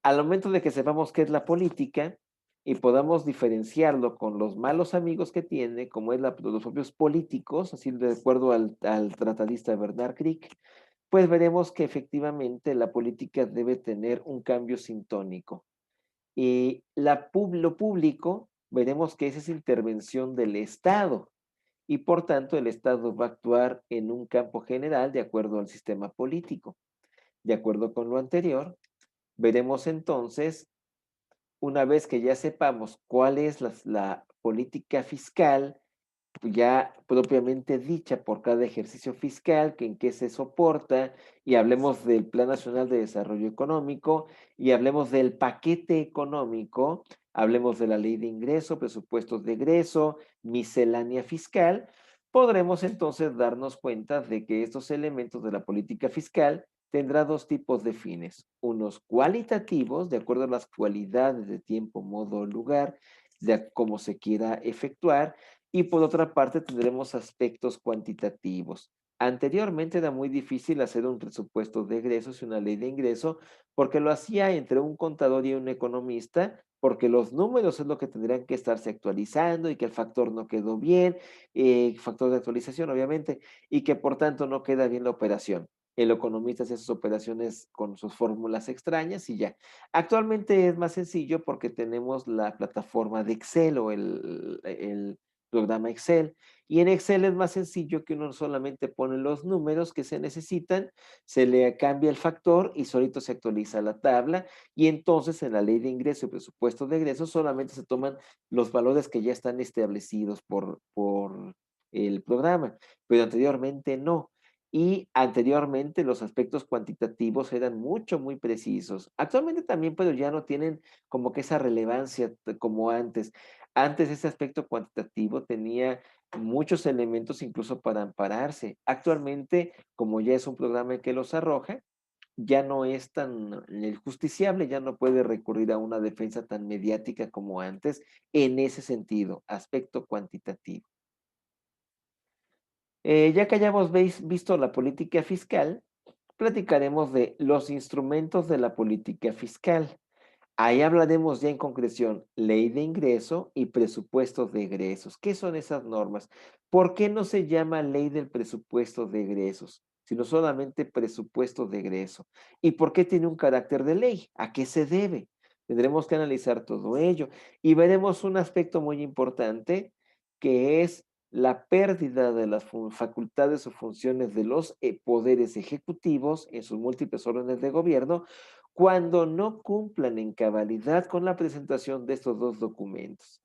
S1: Al momento de que sepamos qué es la política y podamos diferenciarlo con los malos amigos que tiene, como es los propios políticos, así de acuerdo al tratadista Bernard Crick, pues veremos que efectivamente la política debe tener un cambio sintónico. Y lo público, veremos que esa es intervención del Estado y por tanto el Estado va a actuar en un campo general de acuerdo al sistema político. De acuerdo con lo anterior, veremos entonces una vez que ya sepamos cuál es la política fiscal, ya propiamente dicha por cada ejercicio fiscal, que en qué se soporta, y hablemos del Plan Nacional de Desarrollo Económico, y hablemos del paquete económico, hablemos de la ley de ingreso, presupuestos de egreso, miscelánea fiscal, podremos entonces darnos cuenta de que estos elementos de la política fiscal tendrá dos tipos de fines, unos cualitativos, de acuerdo a las cualidades de tiempo, modo, lugar, de cómo se quiera efectuar, y por otra parte tendremos aspectos cuantitativos. Anteriormente era muy difícil hacer un presupuesto de egresos y una ley de ingreso porque lo hacía entre un contador y un economista, porque los números es lo que tendrían que estarse actualizando y que el factor no quedó bien, factor de actualización obviamente, y que por tanto no queda bien la operación. El economista hace sus operaciones con sus fórmulas extrañas y ya. Actualmente es más sencillo porque tenemos la plataforma de Excel o el programa Excel. Y en Excel es más sencillo que uno solamente pone los números que se necesitan, se le cambia el factor y solito se actualiza la tabla. Y entonces en la ley de ingreso y presupuesto de egreso solamente se toman los valores que ya están establecidos por el programa, pero anteriormente no. Y anteriormente los aspectos cuantitativos eran muy precisos. Actualmente también, pero ya no tienen como que esa relevancia como antes. Antes ese aspecto cuantitativo tenía muchos elementos incluso para ampararse. Actualmente, como ya es un programa que los arroja, ya no es tan el justiciable, ya no puede recurrir a una defensa tan mediática como antes en ese sentido, aspecto cuantitativo. Ya que hayamos visto la política fiscal, platicaremos de los instrumentos de la política fiscal. Ahí hablaremos ya en concreción, ley de ingreso y presupuestos de egresos. ¿Qué son esas normas? ¿Por qué no se llama ley del presupuesto de egresos, sino solamente presupuesto de egreso? ¿Y por qué tiene un carácter de ley? ¿A qué se debe? Tendremos que analizar todo ello y veremos un aspecto muy importante que es la pérdida de las facultades o funciones de los poderes ejecutivos en sus múltiples órdenes de gobierno cuando no cumplan en cabalidad con la presentación de estos dos documentos.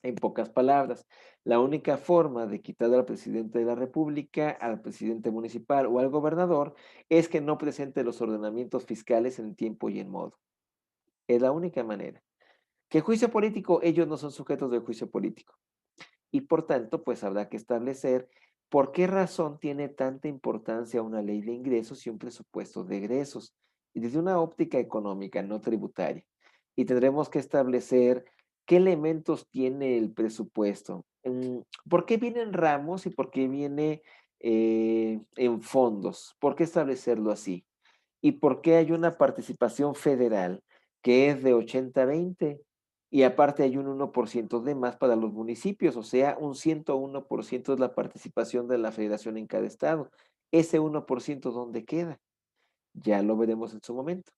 S1: En pocas palabras, la única forma de quitar al presidente de la República, al presidente municipal o al gobernador es que no presente los ordenamientos fiscales en tiempo y en modo. Es la única manera. ¿Qué juicio político? Ellos no son sujetos de juicio político. Y por tanto, pues habrá que establecer por qué razón tiene tanta importancia una ley de ingresos y un presupuesto de egresos, y desde una óptica económica, no tributaria. Y tendremos que establecer qué elementos tiene el presupuesto, por qué viene en ramos y por qué viene en fondos, por qué establecerlo así, y por qué hay una participación federal que es de 80-20 y aparte hay un 1% de más para los municipios, o sea, un 101% es la participación de la federación en cada estado. Ese 1%, ¿dónde queda? Ya lo veremos en su momento.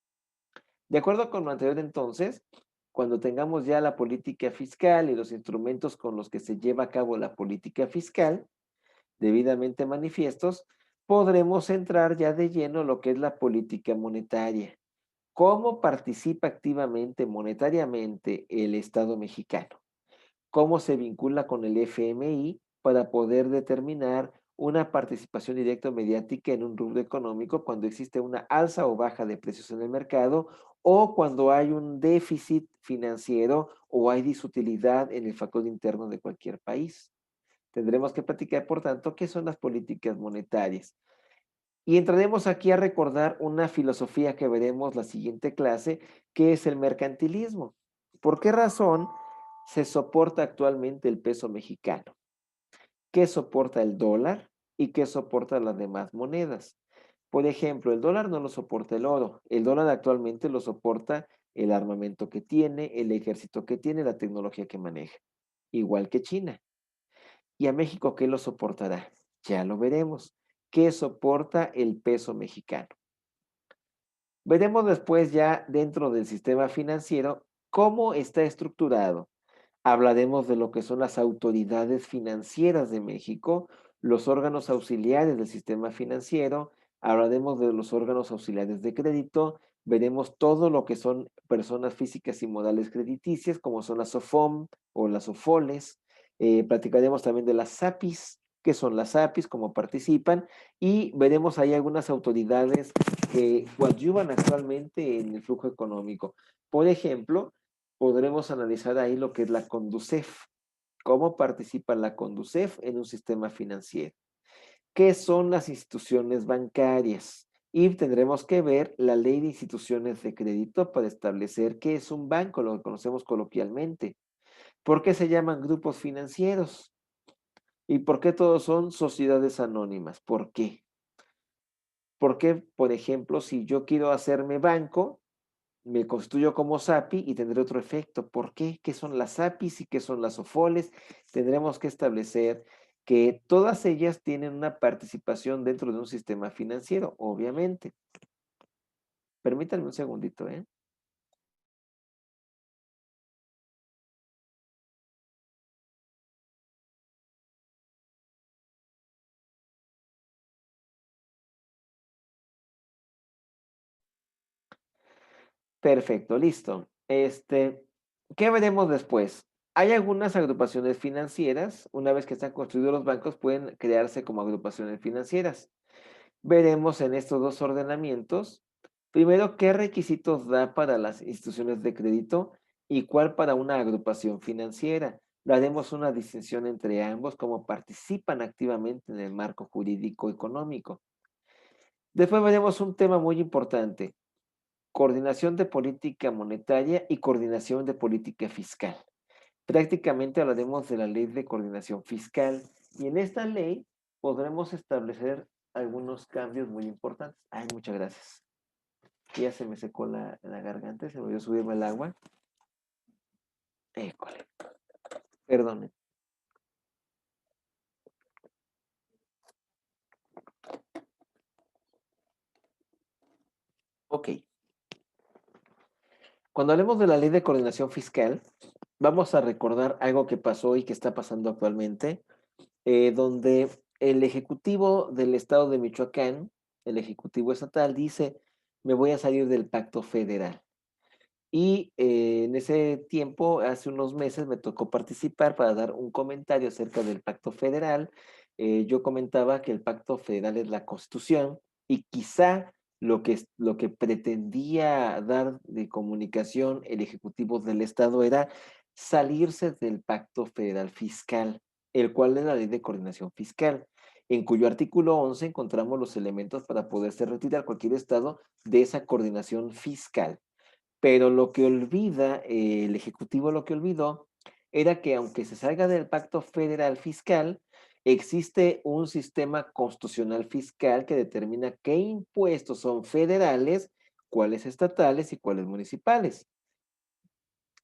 S1: De acuerdo con lo anterior entonces, cuando tengamos ya la política fiscal y los instrumentos con los que se lleva a cabo la política fiscal, debidamente manifiestos, podremos entrar ya de lleno lo que es la política monetaria. ¿Cómo participa activamente monetariamente el Estado mexicano? ¿Cómo se vincula con el FMI para poder determinar una participación directa o mediática en un rubro económico cuando existe una alza o baja de precios en el mercado o cuando hay un déficit financiero o hay disutilidad en el factor interno de cualquier país? Tendremos que platicar, por tanto, qué son las políticas monetarias. Y entraremos aquí a recordar una filosofía que veremos la siguiente clase, que es el mercantilismo. ¿Por qué razón se soporta actualmente el peso mexicano? ¿Qué soporta el dólar y qué soporta las demás monedas? Por ejemplo, el dólar no lo soporta el oro. El dólar actualmente lo soporta el armamento que tiene, el ejército que tiene, la tecnología que maneja. Igual que China. ¿Y a México qué lo soportará? Ya lo veremos. ¿Qué soporta el peso mexicano? Veremos después ya dentro del sistema financiero cómo está estructurado. Hablaremos de lo que son las autoridades financieras de México, los órganos auxiliares del sistema financiero, hablaremos de los órganos auxiliares de crédito, veremos todo lo que son personas físicas y morales crediticias, como son las SOFOM o las SOFOLES, platicaremos también de las SAPIs, qué son las SAPIs, cómo participan, y veremos ahí algunas autoridades que coadyuvan actualmente en el flujo económico. Por ejemplo, podremos analizar ahí lo que es la CONDUCEF. ¿Cómo participa la CONDUCEF en un sistema financiero? ¿Qué son las instituciones bancarias? Y tendremos que ver la ley de instituciones de crédito para establecer qué es un banco, lo que conocemos coloquialmente. ¿Por qué se llaman grupos financieros? ¿Y por qué todos son sociedades anónimas? ¿Por qué? Porque, por ejemplo, si yo quiero hacerme banco, me constituyo como SAPI y tendré otro efecto. ¿Por qué? ¿Qué son las SAPIs y qué son las OFOLES? Tendremos que establecer que todas ellas tienen una participación dentro de un sistema financiero, obviamente. Permítanme un segundito, ¿eh? Perfecto, listo. ¿Qué veremos después? Hay algunas agrupaciones financieras, una vez que están construidos los bancos, pueden crearse como agrupaciones financieras. Veremos en estos dos ordenamientos, primero, qué requisitos da para las instituciones de crédito y cuál para una agrupación financiera. Daremos una distinción entre ambos, cómo participan activamente en el marco jurídico económico. Después veremos un tema muy importante, coordinación de política monetaria y coordinación de política fiscal. Prácticamente hablaremos de la ley de coordinación fiscal y en esta ley podremos establecer algunos cambios muy importantes. Ay, muchas gracias. Ya se me secó la garganta, se me olvidó subirme el agua. École, perdone. Ok. Cuando hablemos de la ley de coordinación fiscal, vamos a recordar algo que pasó y que está pasando actualmente, donde el Ejecutivo del Estado de Michoacán, el Ejecutivo Estatal, dice, me voy a salir del pacto federal. Y en ese tiempo, hace unos meses, me tocó participar para dar un comentario acerca del pacto federal. Yo comentaba que el pacto federal es la Constitución y quizá lo que pretendía dar de comunicación el Ejecutivo del Estado era salirse del Pacto Federal Fiscal, el cual es la Ley de Coordinación Fiscal, en cuyo artículo 11 encontramos los elementos para poderse retirar cualquier Estado de esa coordinación fiscal. Pero lo que olvida, el Ejecutivo lo que olvidó era que aunque se salga del Pacto Federal Fiscal, existe un sistema constitucional fiscal que determina qué impuestos son federales, cuáles estatales y cuáles municipales.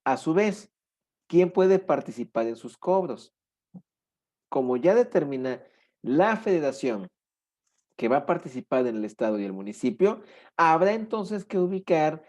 S1: A su vez, ¿quién puede participar en sus cobros? Como ya determina la federación que va a participar en el estado y el municipio, habrá entonces que ubicar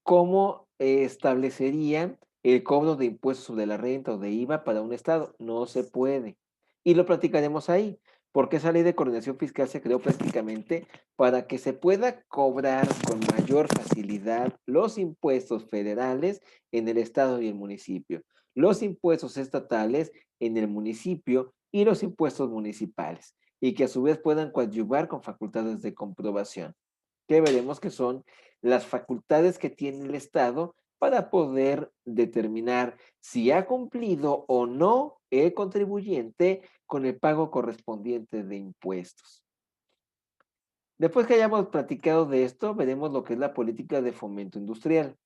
S1: cómo establecerían el cobro de impuestos sobre la renta o de IVA para un estado. No se puede. Y lo platicaremos ahí, porque esa ley de coordinación fiscal se creó prácticamente para que se pueda cobrar con mayor facilidad los impuestos federales en el estado y el municipio, los impuestos estatales en el municipio y los impuestos municipales, y que a su vez puedan coadyuvar con facultades de comprobación, que veremos que son las facultades que tiene el Estado para poder determinar si ha cumplido o no el contribuyente con el pago correspondiente de impuestos. Después que hayamos platicado de esto, veremos lo que es la política de fomento industrial.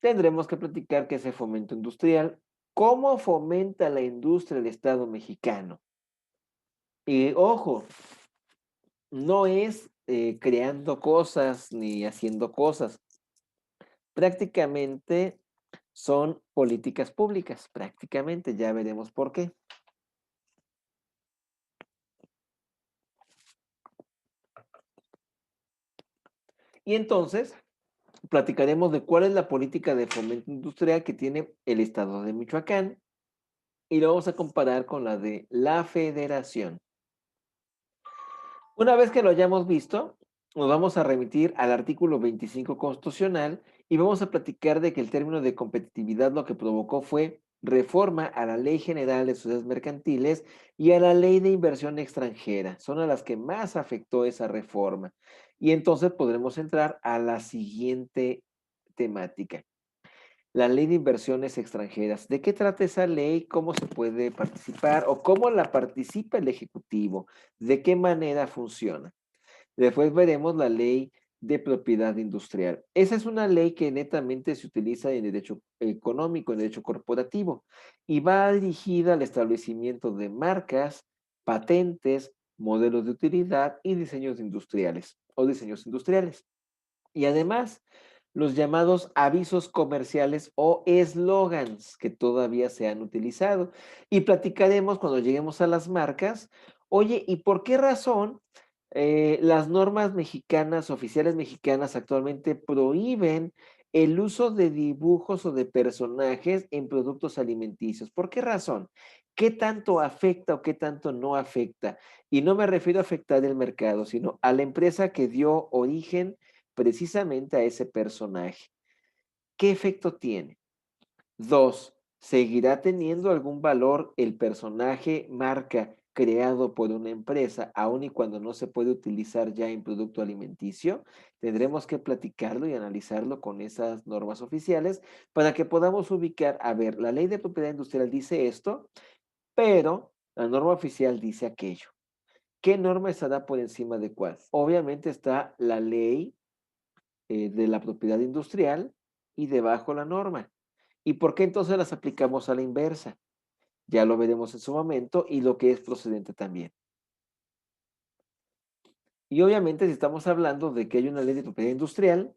S1: Tendremos que platicar qué es el fomento industrial, cómo fomenta la industria el Estado mexicano. Y ojo, no es creando cosas ni haciendo cosas. Prácticamente son políticas públicas, prácticamente, ya veremos por qué. Y entonces platicaremos de cuál es la política de fomento industrial que tiene el estado de Michoacán y lo vamos a comparar con la de la federación. Una vez que lo hayamos visto, nos vamos a remitir al artículo 25 constitucional y vamos a platicar de que el término de competitividad lo que provocó fue reforma a la Ley General de Sociedades Mercantiles y a la Ley de Inversión Extranjera. Son a las que más afectó esa reforma. Y entonces podremos entrar a la siguiente temática. La ley de inversiones extranjeras. ¿De qué trata esa ley? ¿Cómo se puede participar? ¿O cómo la participa el Ejecutivo? ¿De qué manera funciona? Después veremos la ley de propiedad industrial. Esa es una ley que netamente se utiliza en derecho económico, en derecho corporativo, y va dirigida al establecimiento de marcas, patentes, modelos de utilidad y diseños industriales o diseños industriales. Y además, los llamados avisos comerciales o eslogans que todavía se han utilizado. Y platicaremos cuando lleguemos a las marcas, oye, ¿y por qué razón las normas mexicanas, oficiales mexicanas actualmente prohíben el uso de dibujos o de personajes en productos alimenticios? ¿Por qué razón? ¿Qué tanto afecta o qué tanto no afecta? Y no me refiero a afectar el mercado, sino a la empresa que dio origen precisamente a ese personaje. ¿Qué efecto tiene? Dos, ¿seguirá teniendo algún valor el personaje marca creado por una empresa, aun y cuando no se puede utilizar ya en producto alimenticio? Tendremos que platicarlo y analizarlo con esas normas oficiales para que podamos ubicar, a ver, la ley de propiedad industrial dice esto, pero la norma oficial dice aquello. ¿Qué norma estará por encima de cuál? Obviamente está la ley de la propiedad industrial y debajo la norma. ¿Y por qué entonces las aplicamos a la inversa? Ya lo veremos en su momento y lo que es procedente también. Y obviamente si estamos hablando de que hay una ley de propiedad industrial,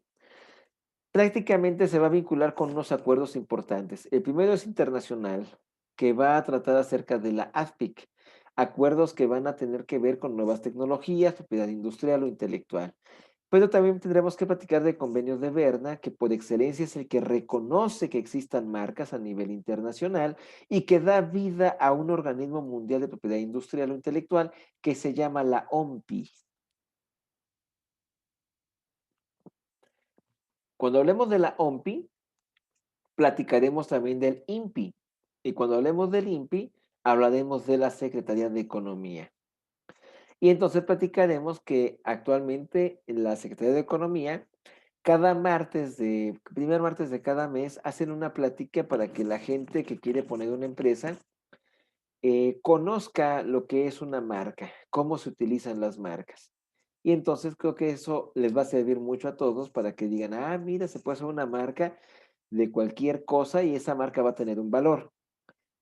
S1: prácticamente se va a vincular con unos acuerdos importantes. El primero es internacional, que va a tratar acerca de la AFPIC, acuerdos que van a tener que ver con nuevas tecnologías, propiedad industrial o intelectual. Pero también tendremos que platicar del convenio de Berna, que por excelencia es el que reconoce que existan marcas a nivel internacional y que da vida a un organismo mundial de propiedad industrial o intelectual que se llama la OMPI. Cuando hablemos de la OMPI, platicaremos también del INPI. Y cuando hablemos del INPI, hablaremos de la Secretaría de Economía. Y entonces platicaremos que actualmente la Secretaría de Economía, cada primer martes de cada mes, hacen una plática para que la gente que quiere poner una empresa conozca lo que es una marca, cómo se utilizan las marcas. Y entonces creo que eso les va a servir mucho a todos para que digan, ah, mira, se puede hacer una marca de cualquier cosa y esa marca va a tener un valor.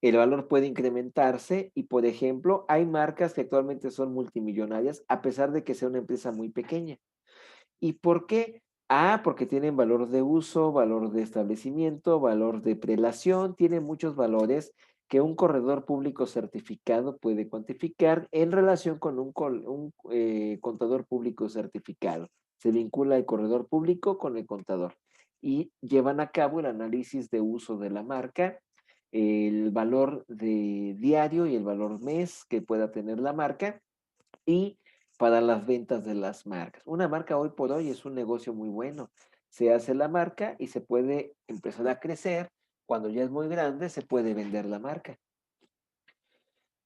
S1: El valor puede incrementarse y, por ejemplo, hay marcas que actualmente son multimillonarias a pesar de que sea una empresa muy pequeña. ¿Y por qué? Ah, porque tienen valor de uso, valor de establecimiento, valor de prelación, tienen muchos valores que un corredor público certificado puede cuantificar en relación con un contador público certificado. Se vincula el corredor público con el contador y llevan a cabo el análisis de uso de la marca, el valor de diario y el valor mes que pueda tener la marca y para las ventas de las marcas. Una marca hoy por hoy es un negocio muy bueno. Se hace la marca y se puede empezar a crecer. Cuando ya es muy grande, se puede vender la marca.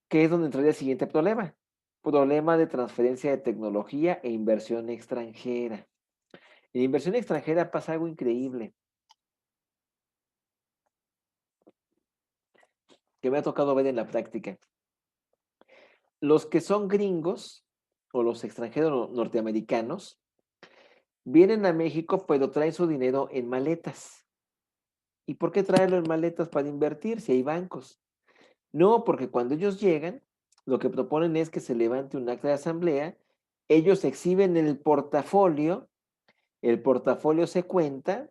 S1: ¿Qué es donde entraría el siguiente problema? Problema de transferencia de tecnología e inversión extranjera. En inversión extranjera pasa algo increíble que me ha tocado ver en la práctica. Los que son gringos o los extranjeros norteamericanos vienen a México, pero traen su dinero en maletas. ¿Y por qué traerlo en maletas para invertir si hay bancos? No, porque cuando ellos llegan, lo que proponen es que se levante un acta de asamblea, ellos exhiben el portafolio se cuenta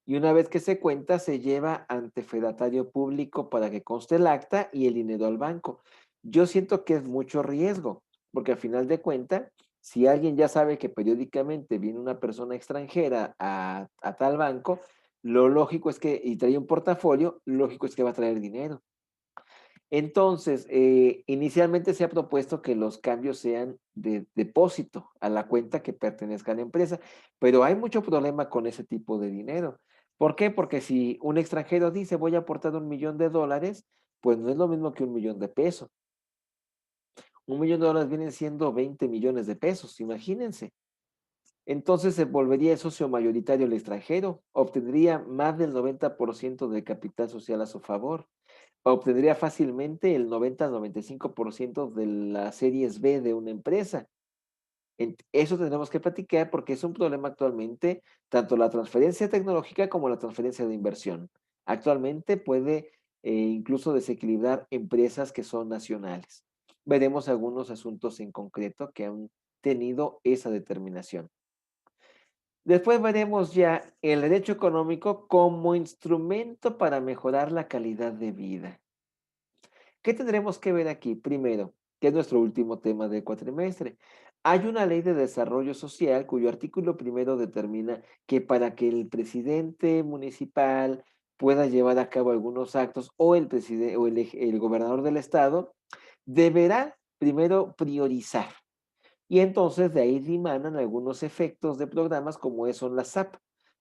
S1: y una vez que se cuenta se lleva ante fedatario público para que conste el acta y el dinero al banco. Yo siento que es mucho riesgo, porque al final de cuentas, si alguien ya sabe que periódicamente viene una persona extranjera a tal banco, lo lógico es que, y trae un portafolio, lógico es que va a traer dinero. Entonces, inicialmente se ha propuesto que los cambios sean de depósito a la cuenta que pertenezca a la empresa, pero hay mucho problema con ese tipo de dinero. ¿Por qué? Porque si un extranjero dice voy a aportar $1,000,000, pues no es lo mismo que $1,000,000 de peso. $1,000,000 vienen siendo 20 millones de pesos, imagínense. Entonces se volvería socio mayoritario el extranjero, obtendría más del 90% del capital social a su favor. Obtendría fácilmente el 90 al 95% de las series B de una empresa. Eso tendremos que platicar porque es un problema actualmente, tanto la transferencia tecnológica como la transferencia de inversión. Actualmente puede incluso desequilibrar empresas que son nacionales. Veremos algunos asuntos en concreto que han tenido esa determinación. Después veremos ya el derecho económico como instrumento para mejorar la calidad de vida. ¿Qué tendremos que ver aquí? Primero, que es nuestro último tema del cuatrimestre. Hay una ley de desarrollo social cuyo artículo primero determina que para que el presidente municipal pueda llevar a cabo algunos actos o el presidente o el gobernador del estado deberá primero priorizar. Y entonces de ahí dimanan algunos efectos de programas como son las SAP,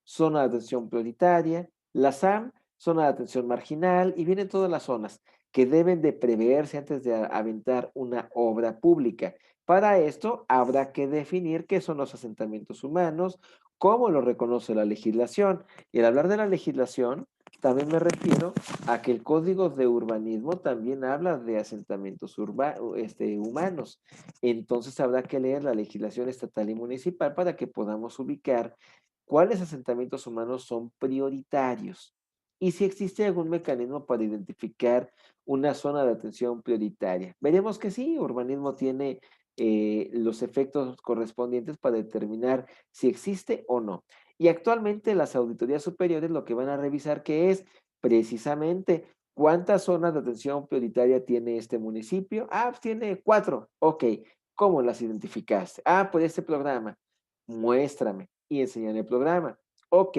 S1: zona de atención prioritaria, la SAM, zona de atención marginal, y vienen todas las zonas que deben de preverse antes de aventar una obra pública. Para esto habrá que definir qué son los asentamientos humanos, cómo lo reconoce la legislación. Y al hablar de la legislación, también me refiero a que el Código de Urbanismo también habla de asentamientos humanos. Entonces habrá que leer la legislación estatal y municipal para que podamos ubicar cuáles asentamientos humanos son prioritarios y si existe algún mecanismo para identificar una zona de atención prioritaria. Veremos que sí, urbanismo tiene los efectos correspondientes para determinar si existe o no. Y actualmente las auditorías superiores lo que van a revisar que es precisamente cuántas zonas de atención prioritaria tiene este municipio. Ah, pues tiene 4. Ok, ¿cómo las identificaste? Ah, por este programa. Muéstrame y enséñame el programa. Ok,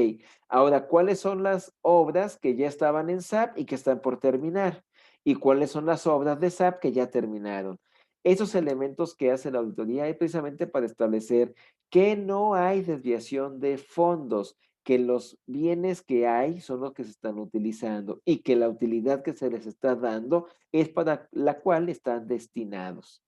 S1: ahora, ¿cuáles son las obras que ya estaban en SAP y que están por terminar? ¿Y cuáles son las obras de SAP que ya terminaron? Esos elementos que hace la auditoría es precisamente para establecer que no hay desviación de fondos, que los bienes que hay son los que se están utilizando y que la utilidad que se les está dando es para la cual están destinados.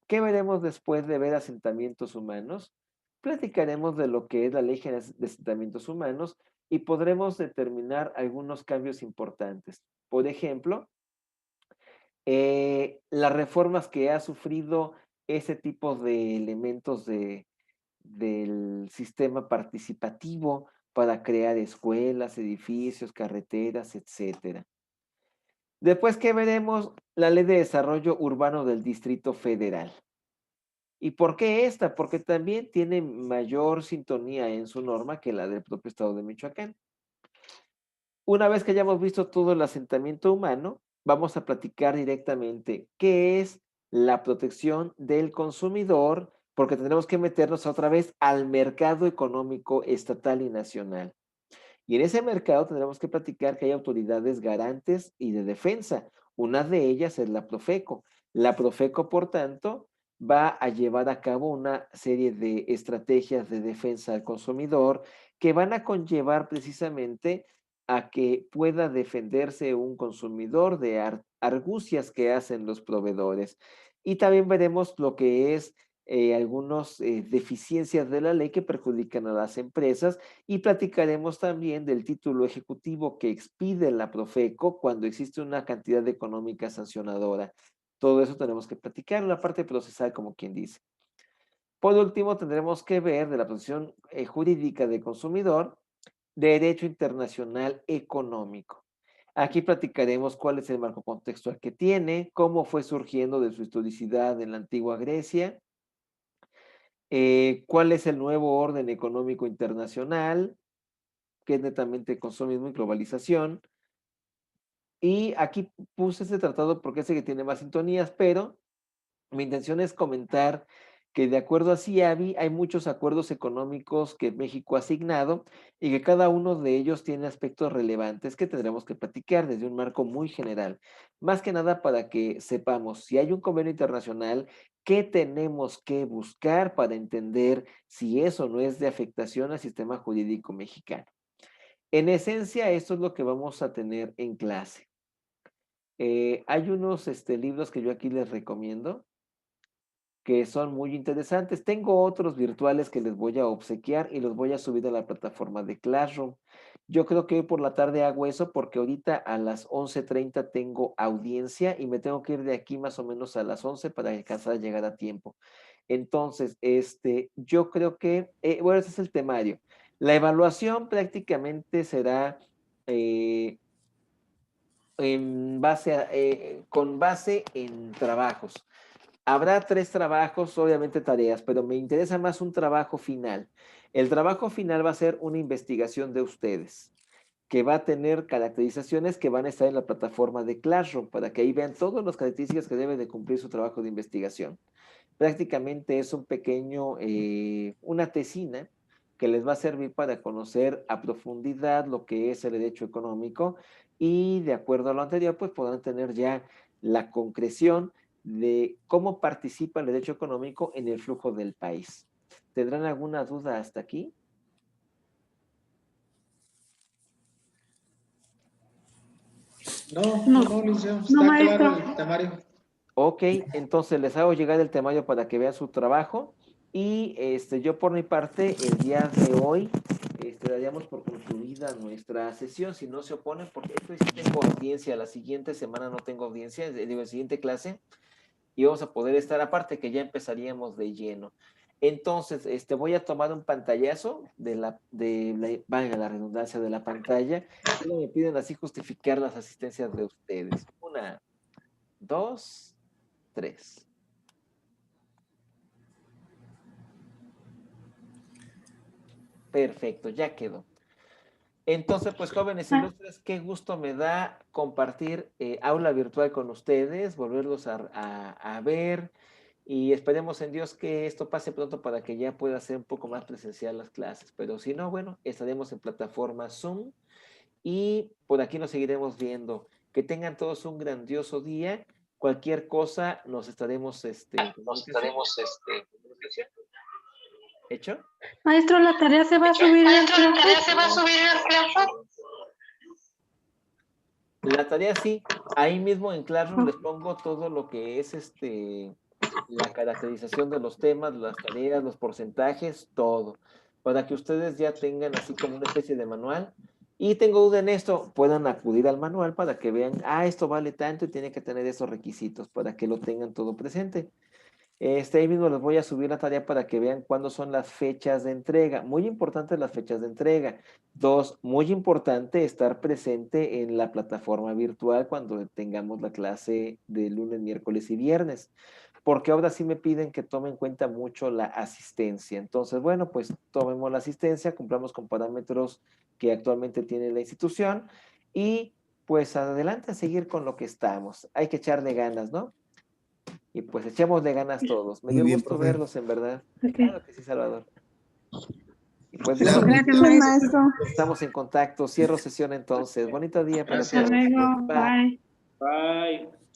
S1: ¿Qué veremos después de ver asentamientos humanos? Platicaremos de lo que es la Ley General de Asentamientos Humanos y podremos determinar algunos cambios importantes. Por ejemplo, las reformas que ha sufrido ese tipo de elementos del sistema participativo para crear escuelas, edificios, carreteras, etcétera. Después que veremos la Ley de Desarrollo Urbano del Distrito Federal. ¿Y por qué esta? Porque también tiene mayor sintonía en su norma que la del propio estado de Michoacán. Una vez que hayamos visto todo el asentamiento humano, vamos a platicar directamente qué es la protección del consumidor, porque tendremos que meternos otra vez al mercado económico estatal y nacional. Y en ese mercado tendremos que platicar que hay autoridades garantes y de defensa. Una de ellas es la Profeco. La Profeco, por tanto, va a llevar a cabo una serie de estrategias de defensa al consumidor que van a conllevar precisamente a que pueda defenderse un consumidor de argucias que hacen los proveedores. Y también veremos lo que es algunas deficiencias de la ley que perjudican a las empresas y platicaremos también del título ejecutivo que expide la Profeco cuando existe una cantidad económica sancionadora. Todo eso tenemos que platicar en la parte procesal, como quien dice. Por último, tendremos que ver de la posición jurídica del consumidor, derecho internacional económico. Aquí platicaremos cuál es el marco contextual que tiene, cómo fue surgiendo de su historicidad en la antigua Grecia, cuál es el nuevo orden económico internacional, que es netamente consumismo y globalización. Y aquí puse este tratado porque es el que tiene más sintonías, pero mi intención es comentar que de acuerdo a CIABI hay muchos acuerdos económicos que México ha asignado y que cada uno de ellos tiene aspectos relevantes que tendremos que platicar desde un marco muy general. Más que nada para que sepamos si hay un convenio internacional, qué tenemos que buscar para entender si eso no es de afectación al sistema jurídico mexicano. En esencia, esto es lo que vamos a tener en clase. Hay unos libros que yo aquí les recomiendo que son muy interesantes. Tengo otros virtuales que les voy a obsequiar y los voy a subir a la plataforma de Classroom. Yo creo que hoy por la tarde hago eso porque ahorita a las 11:30 tengo audiencia y me tengo que ir de aquí más o menos a las 11 para alcanzar a llegar a tiempo. Entonces, yo creo que, bueno, ese es el temario. La evaluación prácticamente será eh, con base en trabajos. Habrá 3 trabajos, obviamente tareas, pero me interesa más un trabajo final. El trabajo final va a ser una investigación de ustedes, que va a tener caracterizaciones que van a estar en la plataforma de Classroom, para que ahí vean todas las características que debe de cumplir su trabajo de investigación. Prácticamente es un pequeño, una tesina que les va a servir para conocer a profundidad lo que es el derecho económico y de acuerdo a lo anterior, pues podrán tener ya la concreción de cómo participa el derecho económico en el flujo del país. ¿Tendrán alguna duda hasta aquí?
S2: No, licenciado,
S3: No,
S2: está claro
S3: maestro.
S2: el temario.
S1: Ok, entonces les hago llegar el temario para que vean su trabajo y yo por mi parte el día de hoy daríamos por concluida nuestra sesión, si no se oponen, porque esto sí tengo audiencia, la siguiente semana no tengo audiencia, digo, la siguiente clase, y vamos a poder estar aparte que ya empezaríamos de lleno. Entonces, voy a tomar un pantallazo valga la redundancia, de la pantalla, y me piden así justificar las asistencias de ustedes. 1, 2, 3. Perfecto, ya quedó. Entonces, pues jóvenes ilustres, qué gusto me da compartir aula virtual con ustedes, volverlos a ver y esperemos en Dios que esto pase pronto para que ya pueda ser un poco más presencial las clases. Pero si no, bueno, estaremos en plataforma Zoom y por aquí nos seguiremos viendo. Que tengan todos un grandioso día. Cualquier cosa nos estaremos comunicación. ¿Hecho?
S3: Maestro, la tarea se va a subir al Classroom.
S1: La tarea sí, ahí mismo en Classroom les pongo todo lo que es la caracterización de los temas, las tareas, los porcentajes, todo, para que ustedes ya tengan así como una especie de manual. Y tengo duda en esto, puedan acudir al manual para que vean, esto vale tanto y tiene que tener esos requisitos para que lo tengan todo presente. Ahí mismo les voy a subir la tarea para que vean cuándo son las fechas de entrega. Muy importantes las fechas de entrega. Dos, muy importante estar presente en la plataforma virtual cuando tengamos la clase de lunes, miércoles y viernes, porque ahora sí me piden que tome en cuenta mucho la asistencia. Entonces, bueno, pues tomemos la asistencia, cumplamos con parámetros que actualmente tiene la institución y pues adelante a seguir con lo que estamos. Hay que echarle ganas, ¿no? Y pues echémosle ganas todos. Me
S2: Muy
S1: dio
S2: bien,
S1: gusto
S2: profe.
S1: verlos, en verdad.
S3: Ok.
S1: Claro que sí, Salvador. Y pues
S2: Claro.
S1: bueno,
S3: Gracias, maestro.
S1: estamos en contacto. Cierro sesión entonces. Bonito día para
S3: Hasta
S1: todos.
S3: luego.
S1: Bye.
S3: Bye.
S4: Bye.